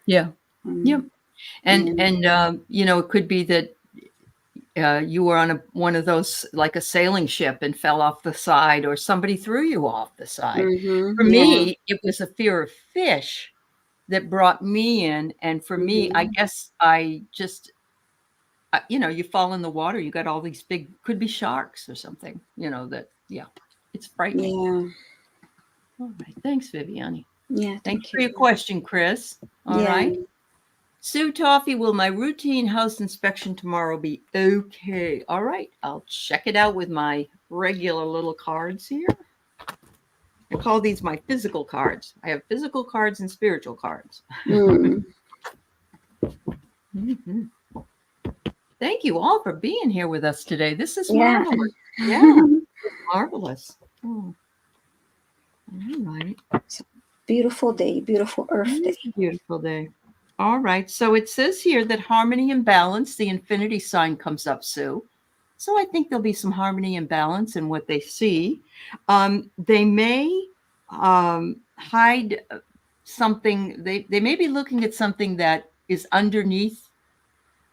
Yeah. Yep. Um, And yeah. it could be that you were on one of those, like a sailing ship, and fell off the side, or somebody threw you off the side. For Yeah. me, it was a fear of fish that brought me in. And for me, I guess I just, you fall in the water, you got all these big, could be sharks or something, it's frightening. Yeah. All right. Thanks, Viviani. Yeah. Thank you Thank for your you. question, Chris. All Yeah. right. Sue Toffee, will my routine house inspection tomorrow be okay? All right. I'll check it out with my regular little cards here. I call these my physical cards. I have physical cards and spiritual cards. Mm. Mhm. Thank you all for being here with us today. This is Yeah. marvelous. Yeah, marvelous. Oh. All right. Beautiful day, beautiful Earth It Day. is a beautiful day. All right. So it says here that harmony and balance, the infinity sign comes up, Sue. So I think there'll be some harmony and balance in what they see. They may hide something. They may be looking at something that is underneath.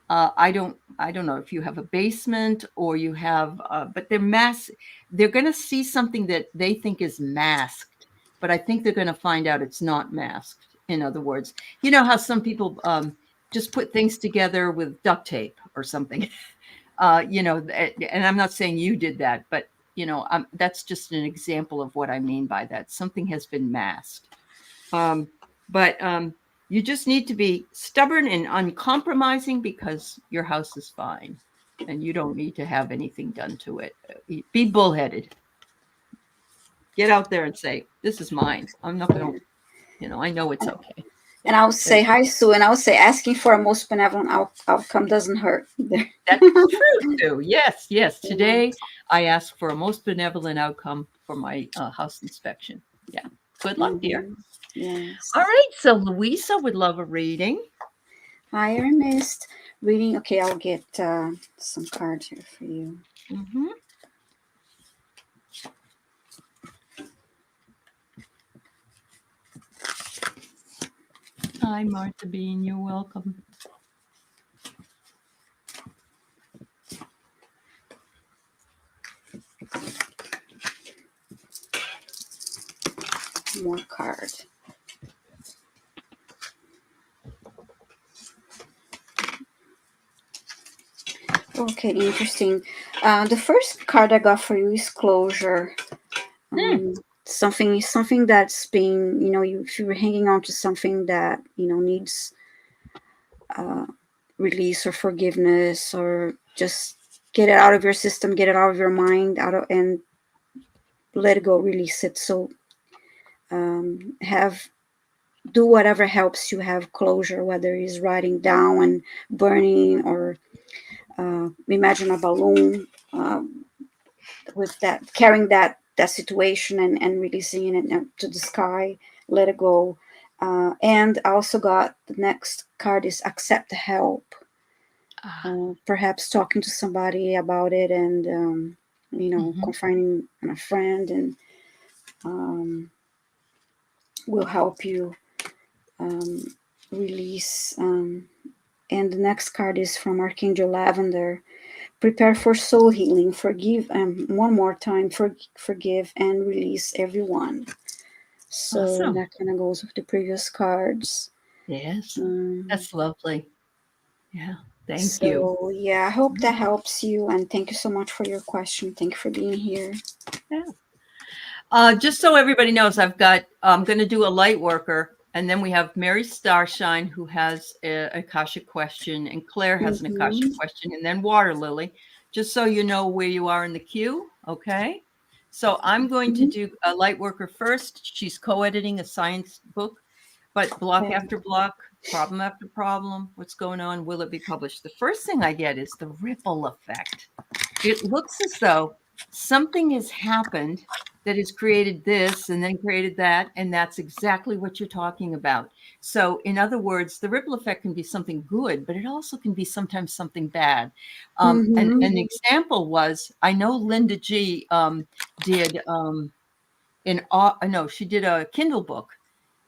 I don't know if you have a basement or you have, but they're going to see something that they think is masked, but I think they're going to find out it's not masked. In other words, you know how some people just put things together with duct tape or something, and I'm not saying you did that, but that's just an example of what I mean by that. Something has been masked. But you just need to be stubborn and uncompromising, because your house is fine and you don't need to have anything done to it. Be bullheaded. Get out there and say, this is mine. I'm not going to, I know it's okay. And I would say, hi, Sue. And I would say, asking for a most benevolent outcome doesn't hurt either. That's true, too. Yes, yes. Today, I asked for a most benevolent outcome for my house inspection. Yeah. Good luck, dear. Yes. All right. So Louisa would love a reading. Hi, Ernest. Reading. Okay, I'll get some cards here for you. Mm-hmm. Hi, Martha Bean. You're welcome. More card. Okay, interesting. The first card I got for you is closure. Something that's been, if you were hanging on to something that needs release or forgiveness, or just get it out of your system, get it out of your mind, and let it go, release it. So do whatever helps you have closure, whether it's writing down and burning, or imagine a balloon with that, carrying that situation and releasing it to the sky, let it go. And I also got the next card is accept help. Perhaps talking to somebody about it, and confiding in a friend, and will help you release. And the next card is from Archangel Lavender. Prepare for soul healing. Forgive, one more time, forgive and release everyone. So Awesome. that kind of goes with the previous cards. Yes, that's lovely. Yeah, thank you. So yeah, I hope that helps you, and thank you so much for your question. Thank you for being here. Yeah. Just so everybody knows, I'm going to do a light worker, and then we have Mary Starshine, who has an Akashic question, and Claire has an Akashic question, and then Water Lily, just so you know where you are in the queue. Okay. So I'm going to do a light worker first. She's co-editing a science book, but block after block, problem after problem, what's going on? Will it be published? The first thing I get is the ripple effect. It looks as though something has happened that has created this and then created that. And that's exactly what you're talking about. So in other words, the ripple effect can be something good, but it also can be sometimes something bad. And an example was, I know Linda G did she did a Kindle book,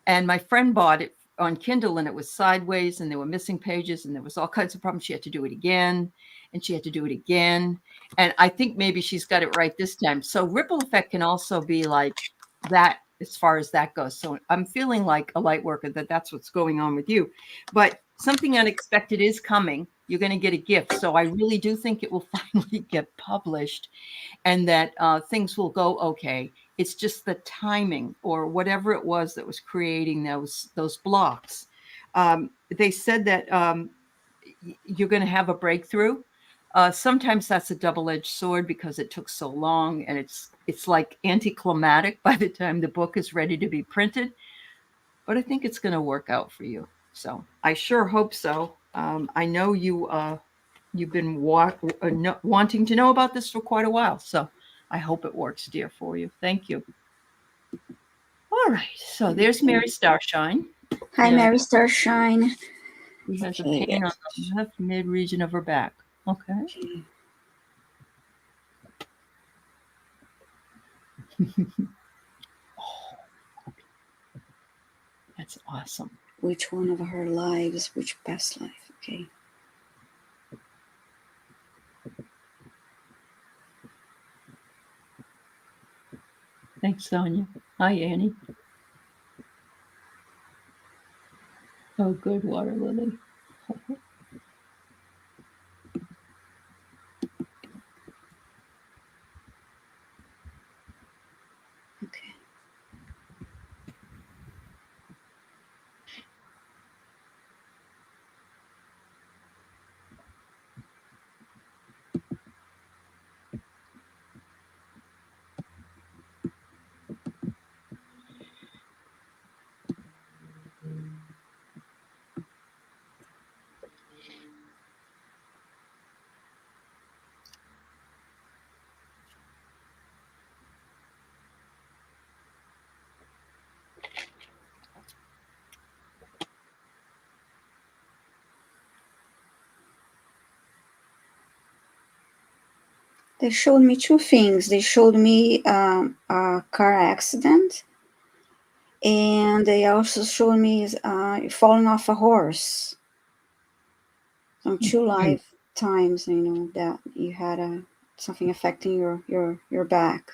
and my friend bought it on Kindle, and it was sideways, and there were missing pages, and there was all kinds of problems. She had to do it again. and she had to do it again. And I think maybe she's got it right this time. So ripple effect can also be like that as far as that goes. So I'm feeling like a light worker, that's what's going on with you. But something unexpected is coming. You're going to get a gift. So I really do think it will finally get published, and that things will go okay. It's just the timing or whatever it was that was creating those blocks. They said that you're going to have a breakthrough. Sometimes that's a double-edged sword because it took so long, and it's like anticlimactic by the time the book is ready to be printed. But I think it's going to work out for you. So I sure hope so. I know you've been wanting to know about this for quite a while. So I hope it works, dear, for you. Thank you. All right. So there's Mary Starshine. Hi, Mary Starshine. She has a pain on the left mid region of her back. Okay. Oh, that's awesome. Which one of her lives? Which past life? Okay. Thanks, Sonia. Hi, Annie. Oh, good, Water Lily. Okay. They showed me two things. They showed me a car accident, and they also showed me falling off a horse. So two lifetimes, that you had something affecting your back.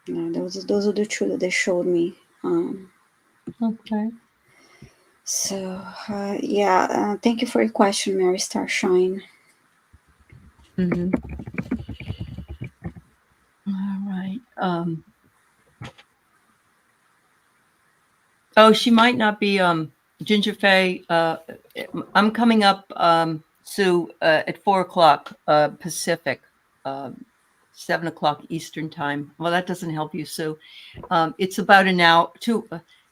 Those are the two that they showed me. Okay. So thank you for your question, Mary Starshine. Mm-hmm. All right. Oh, she might not be Ginger Faye. I'm coming up, Sue, at 4:00 Pacific, 7:00 Eastern time. Well, that doesn't help you, Sue. It's about an hour.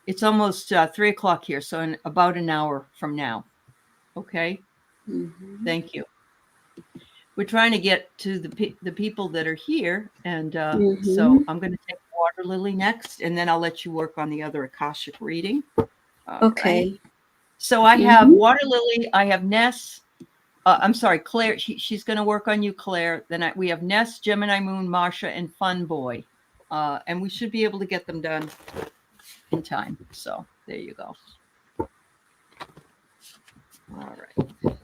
It's almost 3:00 here, so in about an hour from now. Okay. Mm-hmm. Thank you. We're trying to get to the people that are here, and so I'm going to take Water Lily next, and then I'll let you work on the other Akashic reading. Okay. Right. So I have Water Lily. I have Ness. I'm sorry, Claire. She's going to work on you, Claire. Then we have Ness, Gemini Moon, Marsha, and Fun Boy, and we should be able to get them done in time. So there you go. All right.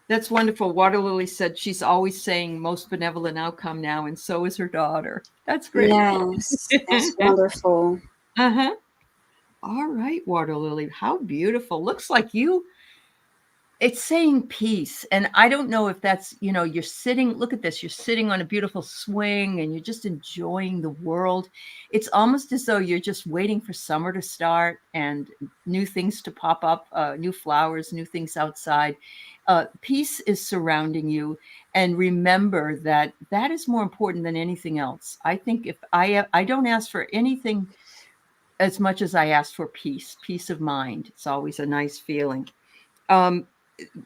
That's wonderful. Water Lily said she's always saying most benevolent outcome now, and so is her daughter. That's great. Yes, that's wonderful. Uh-huh. All right, Water Lily. How beautiful. Looks like it's saying peace. And I don't know if that's, you're sitting, look at this, you're sitting on a beautiful swing and you're just enjoying the world. It's almost as though you're just waiting for summer to start and new things to pop up, new flowers, new things outside. Peace is surrounding you. And remember that is more important than anything else. I think if I don't ask for anything as much as I ask for peace of mind. It's always a nice feeling.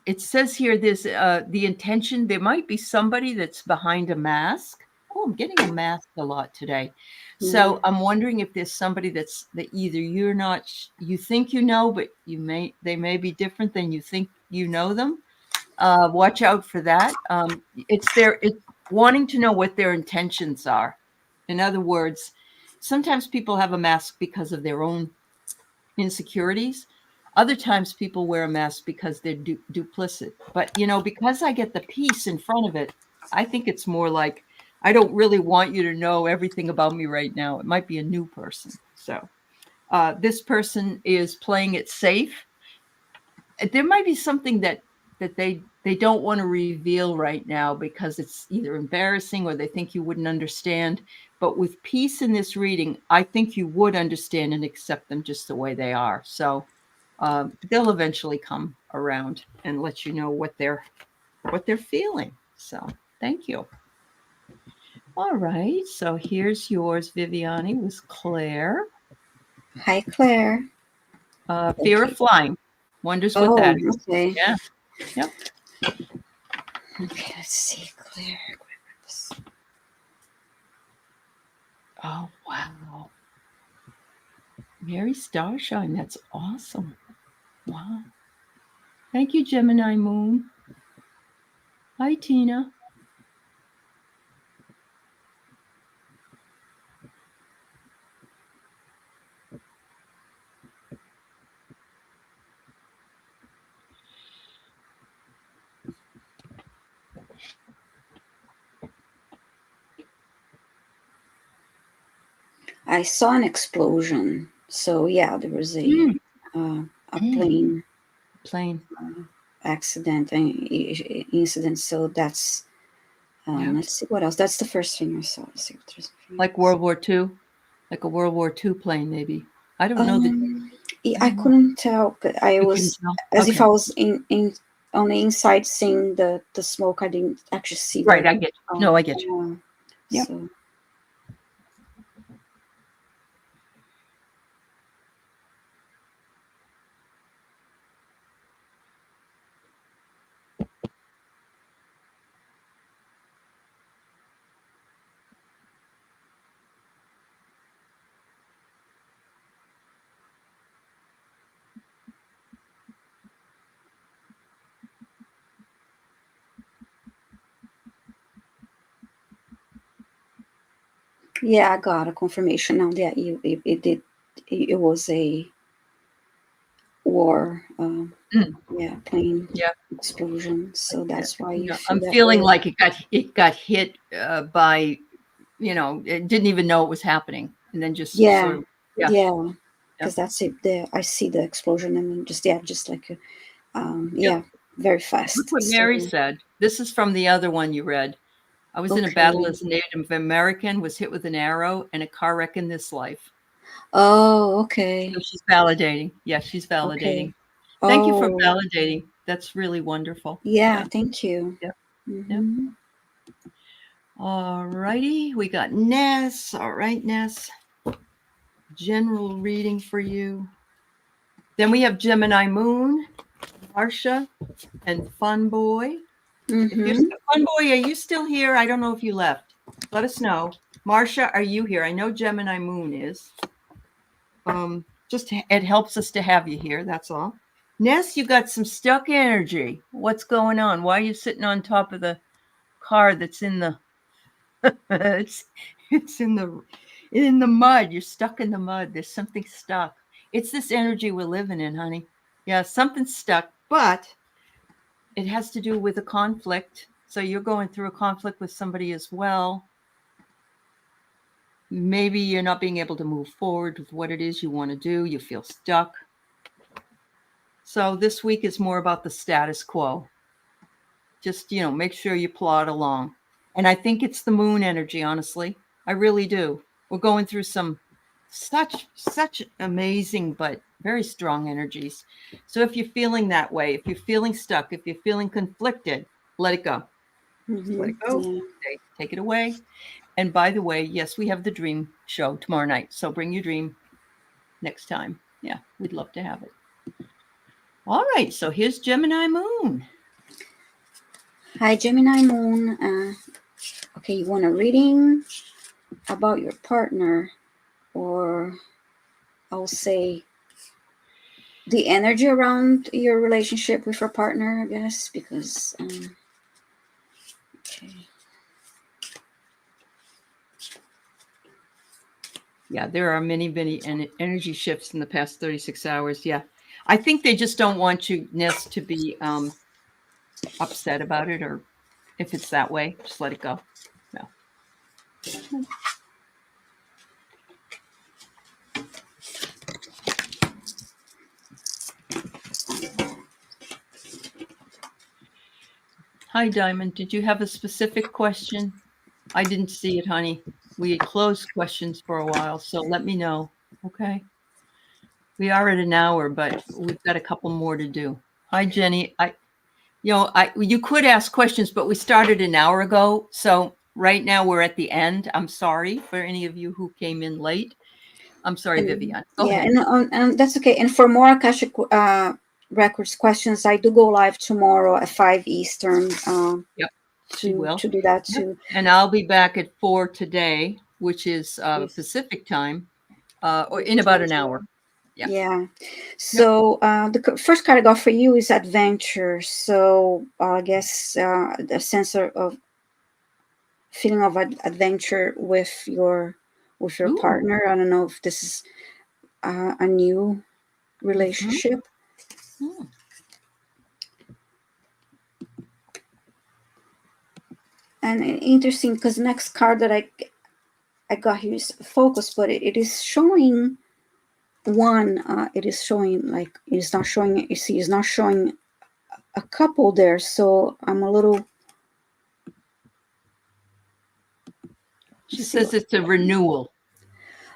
It says here there's the intention. There might be somebody that's behind a mask. Oh, I'm getting a mask a lot today. So I'm wondering if there's somebody that either you think you know, but they may be different than you think you know them. Watch out for that. It's wanting to know what their intentions are. In other words, sometimes people have a mask because of their own insecurities. Other times people wear a mask because they're duplicit. But, because I get the peace in front of it, I think it's more like, I don't really want you to know everything about me right now. It might be a new person. So this person is playing it safe. There might be something that they don't want to reveal right now because it's either embarrassing or they think you wouldn't understand. But with peace in this reading, I think you would understand and accept them just the way they are. So they'll eventually come around and let you know what they're feeling. So thank you. All right. So here's yours, Viviani, with Claire. Hi, Claire. Fear of flying. Wonders what that is. Okay. Yeah. Yep. Okay, let's see, Claire. Oh, wow. Mary Starshine. That's awesome. Wow. Thank you, Gemini Moon. Hi, Tina. I saw an explosion. So yeah, there was a plane accident and incident. So that's let's see what else. That's the first thing I saw. Let's see what there's like World War II, like a World War II plane, maybe. I don't know that. I couldn't tell, but I was as if I was in on the inside seeing the smoke. I didn't actually see. Right, I get you. No, I get you. Yeah. So. Yeah, I got a confirmation now that it was a war plane explosion. So that's why you feel I'm that feeling way. like it got hit by, it didn't even know it was happening, and then just sort of because that's it. I see the explosion and then just like very fast. Look what Mary said. This is from the other one you read. I was in a battle as a Native American, was hit with an arrow, and a car wreck in this life. Oh, okay. So she's validating. Yeah, she's validating. Okay. Thank you for validating. That's really wonderful. Yeah, thank you. Yeah. Mm-hmm. All righty. We got Ness. All right, Ness. General reading for you. Then we have Gemini Moon, Marsha, and Fun Boy. If you're Fun Boy, are you still here? I don't know if you left. Let us know. Marsha, are you here? I know Gemini Moon is. Just it helps us to have you here. That's all. Ness, you got some stuck energy. What's going on? Why are you sitting on top of the car that's in the it's in the mud? You're stuck in the mud. There's something stuck. It's this energy we're living in, honey. Yeah, something's stuck, but it has to do with a conflict. So you're going through a conflict with somebody as well. Maybe you're not being able to move forward with what it is you want to do. You feel stuck. So this week is more about the status quo. Just, make sure you plod along. And I think it's the moon energy, honestly. I really do. We're going through such amazing but very strong energies. So if you're feeling that way, if you're feeling stuck, if you're feeling conflicted, let it go. Let it go. Yeah. Take it away. And by the way, yes, we have the dream show tomorrow night. So bring your dream next time. Yeah, we'd love to have it. All right. So here's Gemini Moon. Hi, Gemini Moon. Okay, you want a reading about your partner, or I'll say the energy around your relationship with your partner, I guess, because okay. Yeah, there are many energy shifts in the past 36 hours. Yeah. I think they just don't want you, Ness, to be upset about it, or if it's that way, just let it go. No. Hi, Diamond. Did you have a specific question? I didn't see it, honey. We had closed questions for a while, so let me know. Okay. We are at an hour, but we've got a couple more to do. Hi, Jenny. You could ask questions, but we started an hour ago. So right now we're at the end. I'm sorry for any of you who came in late. I'm sorry, Vivian. Go ahead. And that's okay. And for more Akashic Records questions, I do go live tomorrow at 5 Eastern. Yep, she will. To do that too. And I'll be back at 4 today, which is Pacific time, or in about an hour. Yeah. So the first card I got for you is adventure. So I guess the sense of feeling of adventure with your Ooh. partner. I don't know if this is a new relationship. Mm-hmm. And interesting because the next card that I got here is focus, but it is showing one. It is showing like it's not showing. You see, it's not showing a couple there. So I'm a little. She says it's a renewal.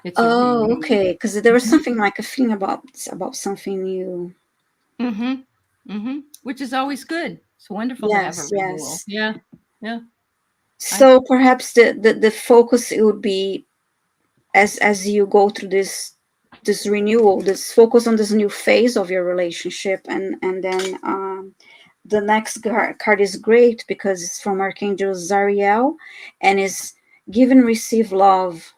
It's okay. Because there was something like a feeling about something new. Which is always good. It's wonderful to have a renewal. Yeah. So perhaps the focus it would be as you go through this renewal, this focus on this new phase of your relationship, and then the next card is great because it's from Archangel Zariel, and is give and receive love.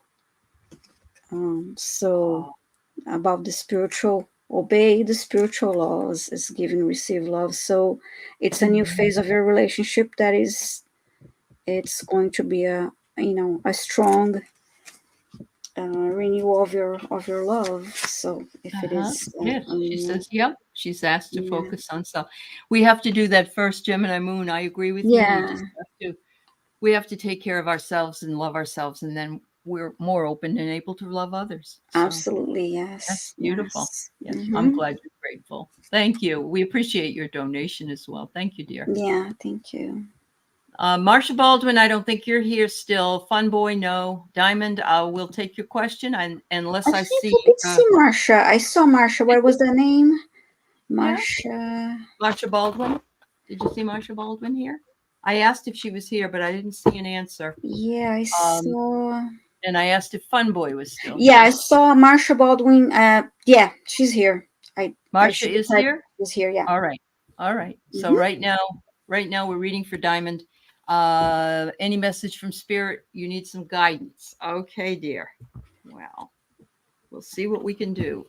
About the spiritual, obey the spiritual laws, is give and receive love. So it's a new phase of your relationship that is, it's going to be a strong renewal of your love. So if it is, she says, yep. She's asked to focus on self. We have to do that first, Gemini Moon. I agree with you. We have to take care of ourselves and love ourselves, and then we're more open and able to love others. So, absolutely, yes. That's beautiful. Yes, I'm glad you're grateful. Thank you. We appreciate your donation as well. Thank you, dear. Yeah, thank you. Marsha Baldwin, I don't think you're here still. Fun Boy, no. Diamond, we'll take your question unless I see. I did see Marsha. I saw Marsha. What was the name? Marsha. Yeah. Marsha Baldwin. Did you see Marsha Baldwin here? I asked if she was here, but I didn't see an answer. Yeah, I saw. And I asked if Fun Boy was still here. I saw Marsha Baldwin. Yeah, she's here. Marsha is here? Is here, yeah. All right. So right now we're reading for Diamond. Any message from Spirit? You need some guidance. Okay, dear. Well, we'll see what we can do.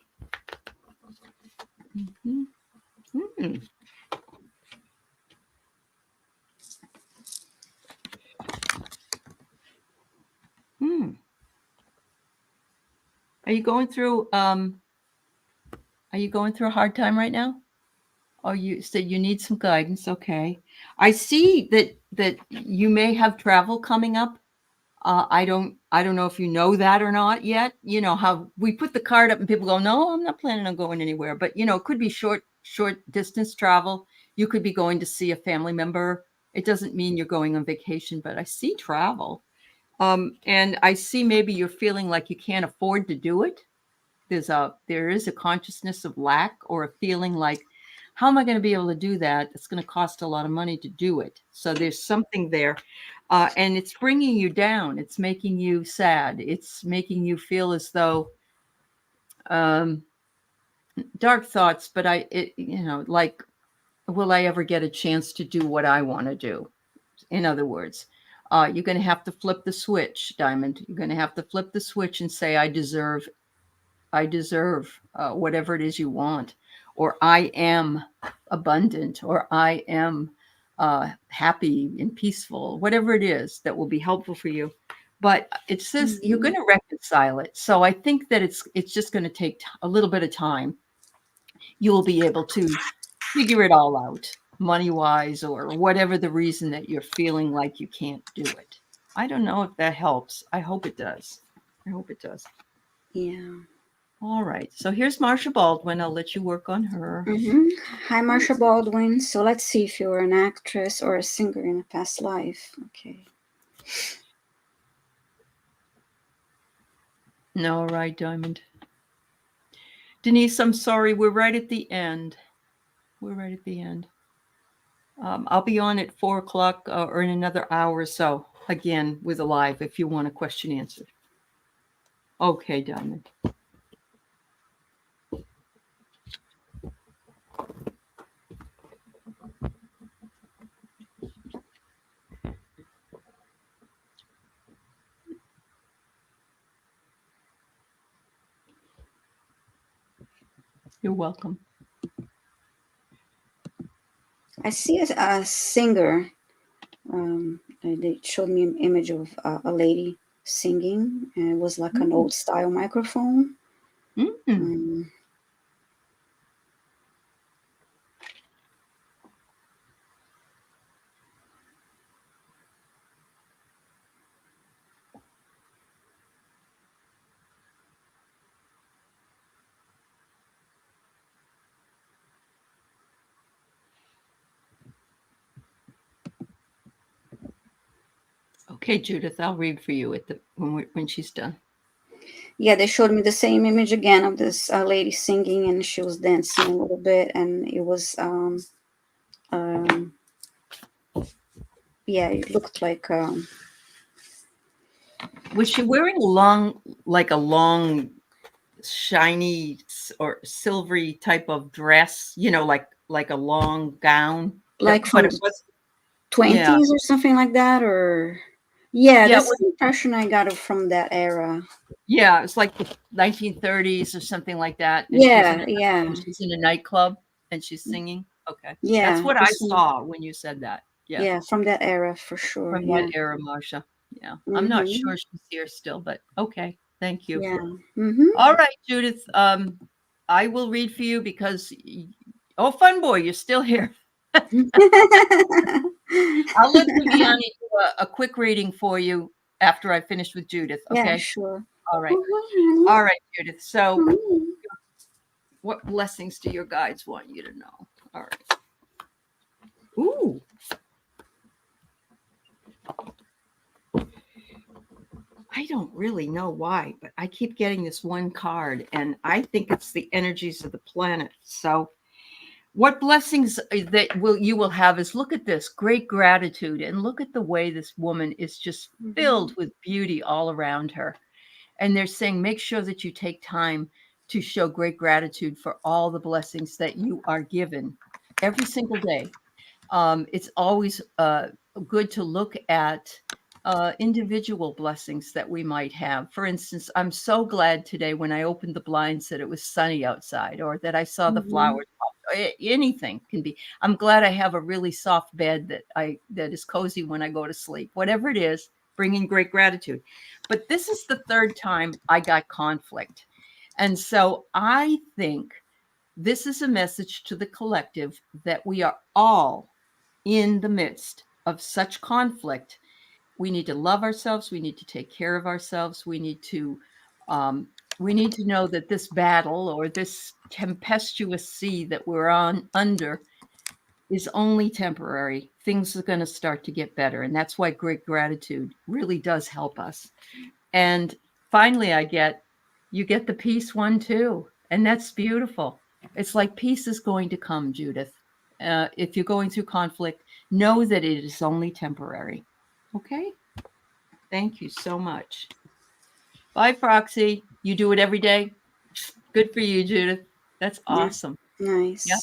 Are you going through a hard time right now? Oh, you said you need some guidance. Okay. I see that you may have travel coming up. I don't know if you know that or not yet. You know how we put the card up and people go, no, I'm not planning on going anywhere. But it could be short distance travel. You could be going to see a family member. It doesn't mean you're going on vacation, but I see travel. And I see maybe you're feeling like you can't afford to do it. There is a consciousness of lack, or a feeling like, how am I going to be able to do that? It's going to cost a lot of money to do it. So there's something there. And it's bringing you down. It's making you sad. It's making you feel as though dark thoughts, but like, will I ever get a chance to do what I want to do? In other words, you're going to have to flip the switch, Diamond. You're going to have to flip the switch and say, I deserve whatever it is you want, or I am abundant, or I am happy and peaceful, whatever it is that will be helpful for you. But it says you're going to reconcile it. So I think that it's just going to take a little bit of time. you'll be able to figure it all out, money-wise, or whatever the reason that you're feeling like you can't do it. I don't know if that helps. I hope it does. I hope it does. Yeah. All right. So here's Marsha Baldwin. I'll let you work on her. Hi, Marsha Baldwin. So let's see if you were an actress or a singer in a past life. Okay. No, right, Diamond. Denise, I'm sorry. We're right at the end. We're right at the end. I'll be on at 4 o'clock or in another hour or so, again, with a live if you want a question answered. Okay, Diamond. You're welcome. I see a singer. They showed me an image of a lady singing, and it was like an old style microphone. Okay, Judith, I'll read for you at the when she's done. Yeah, they showed me the same image again of this lady singing, and she was dancing a little bit, and it was yeah, it looked like was she wearing a long shiny or silvery type of dress, like a long gown, like but from it the was 20s or something like that, or yeah, yeah, that's the impression I got from that era. yeah, it's like the 1930s or something like that. And Yeah, she's in a nightclub and she's singing. Okay, that's yeah, what I this one, saw when you said that. Yeah, yeah, from that era for sure. from that Yeah. era, Marsha. Yeah, I'm not Mm-hmm. sure she's here still, but okay, thank you. Yeah. Mm-hmm. All right, Judith. I will read for you because Fun Boy, you're still here. I'll let Viviani do a quick reading for you after I finish with Judith. Yeah, Okay. sure. All right. All right, Judith. So, what blessings do your guides want you to know? All right. Ooh. I don't really know why, but I keep getting this one card, and I think it's the energies of the planet. So, what blessings that you will have is look at this great gratitude, and look at the way this woman is just filled with beauty all around her. And they're saying, make sure that you take time to show great gratitude for all the blessings that you are given every single day. It's always good to look at individual blessings that we might have. For instance, I'm so glad today when I opened the blinds that it was sunny outside, or that I saw the flowers. Anything can be. I'm glad I have a really soft bed that is cozy when I go to sleep. Whatever it is, bringing great gratitude. But this is the third time I got conflict. And so I think this is a message to the collective that we are all in the midst of such conflict. We need to love ourselves. We need to take care of ourselves. We need to know that this battle or this tempestuous sea that we're under is only temporary. Things are going to start to get better. And that's why great gratitude really does help us. And finally, you get the peace one too. And that's beautiful. It's like peace is going to come, Judith. If you're going through conflict, know that it is only temporary. Okay? Thank you so much. Bye, Proxy. You do it every day. Good for you, Judith. That's awesome. Nice. Yep.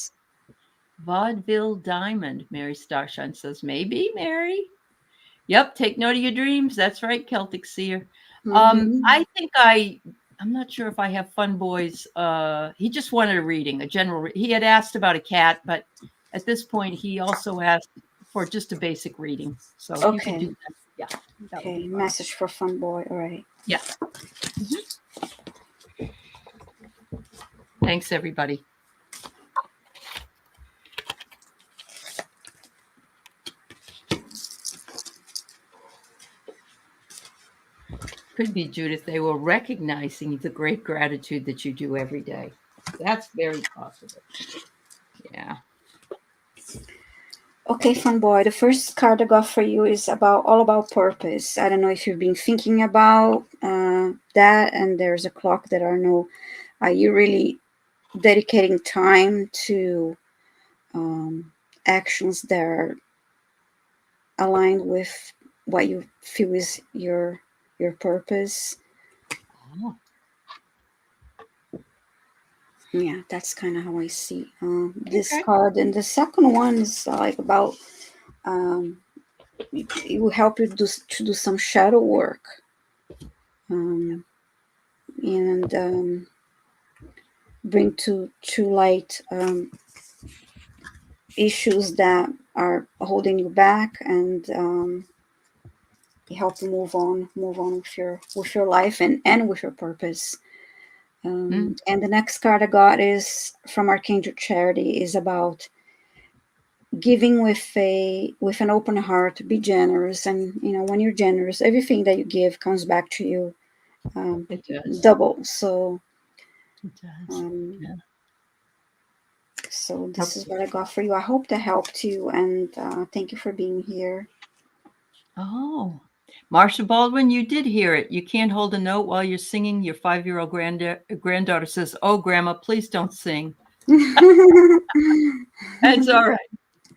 Vaudeville Diamond, Mary Starshine says, maybe, Mary. Yep, take note of your dreams. That's right, Celtic Seer. I think I'm not sure if I have Fun Boys. He just wanted a reading, he had asked about a cat, but at this point he also asked for just a basic reading. So if you could do that. Yeah. Okay, message for Fun Boy. All right. Yeah. Thanks, everybody. Could be, Judith, they were recognizing the great gratitude that you do every day. That's very possible. Yeah. Okay, fun boy. The first card I got for you is all about purpose. I don't know if you've been thinking about that. And there's a clock that I know. Are you really dedicating time to actions that are aligned with what you feel is your purpose? Oh, Yeah, that's kind of how I see this okay. card. And the second one is like about it will help you to do some shadow work, um, and bring to light issues that are holding you back, and help you move on with your life and with your purpose. Mm, And the next card I got is from Archangel Charity, is about giving with an open heart. Be generous, and when you're generous, everything that you give comes back to you it does. double. So It does. um, Yeah. so this is Okay. what I got for you. I hope that helped you, and thank you for being here. Oh, Marsha Baldwin, you did hear it. You can't hold a note while you're singing. Your 5-year-old granddaughter says, "Oh, Grandma, please don't sing." That's all right.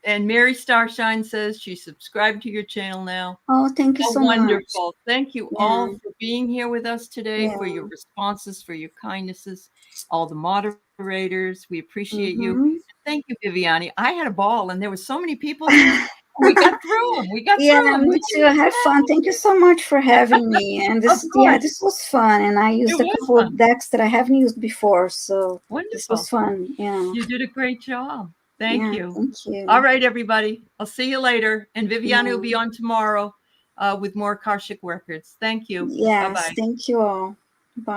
And Mary Starshine says she subscribed to your channel now. Oh, thank you Oh, so much. wonderful. Thank you all Yeah, for being here with us today, for yeah. your responses, for your kindnesses, all the moderators. We appreciate you. Mm-hmm. Thank you, Viviani. I had a ball, and there were so many people here. We got through them. We got Yeah, through them. me We too. I had fun. Thank you so much for having me. And of this, yeah, course. this was fun. And I It used a was couple of fun. decks that I haven't used before, so this was Wonderful. fun. Yeah, You did a great job. Thank yeah. you. Thank All you. right, everybody. I'll see you later. And Viviani will Yeah. be on tomorrow with more Akashic records. Thank you. Yes. Bye-bye. Thank you all. Bye.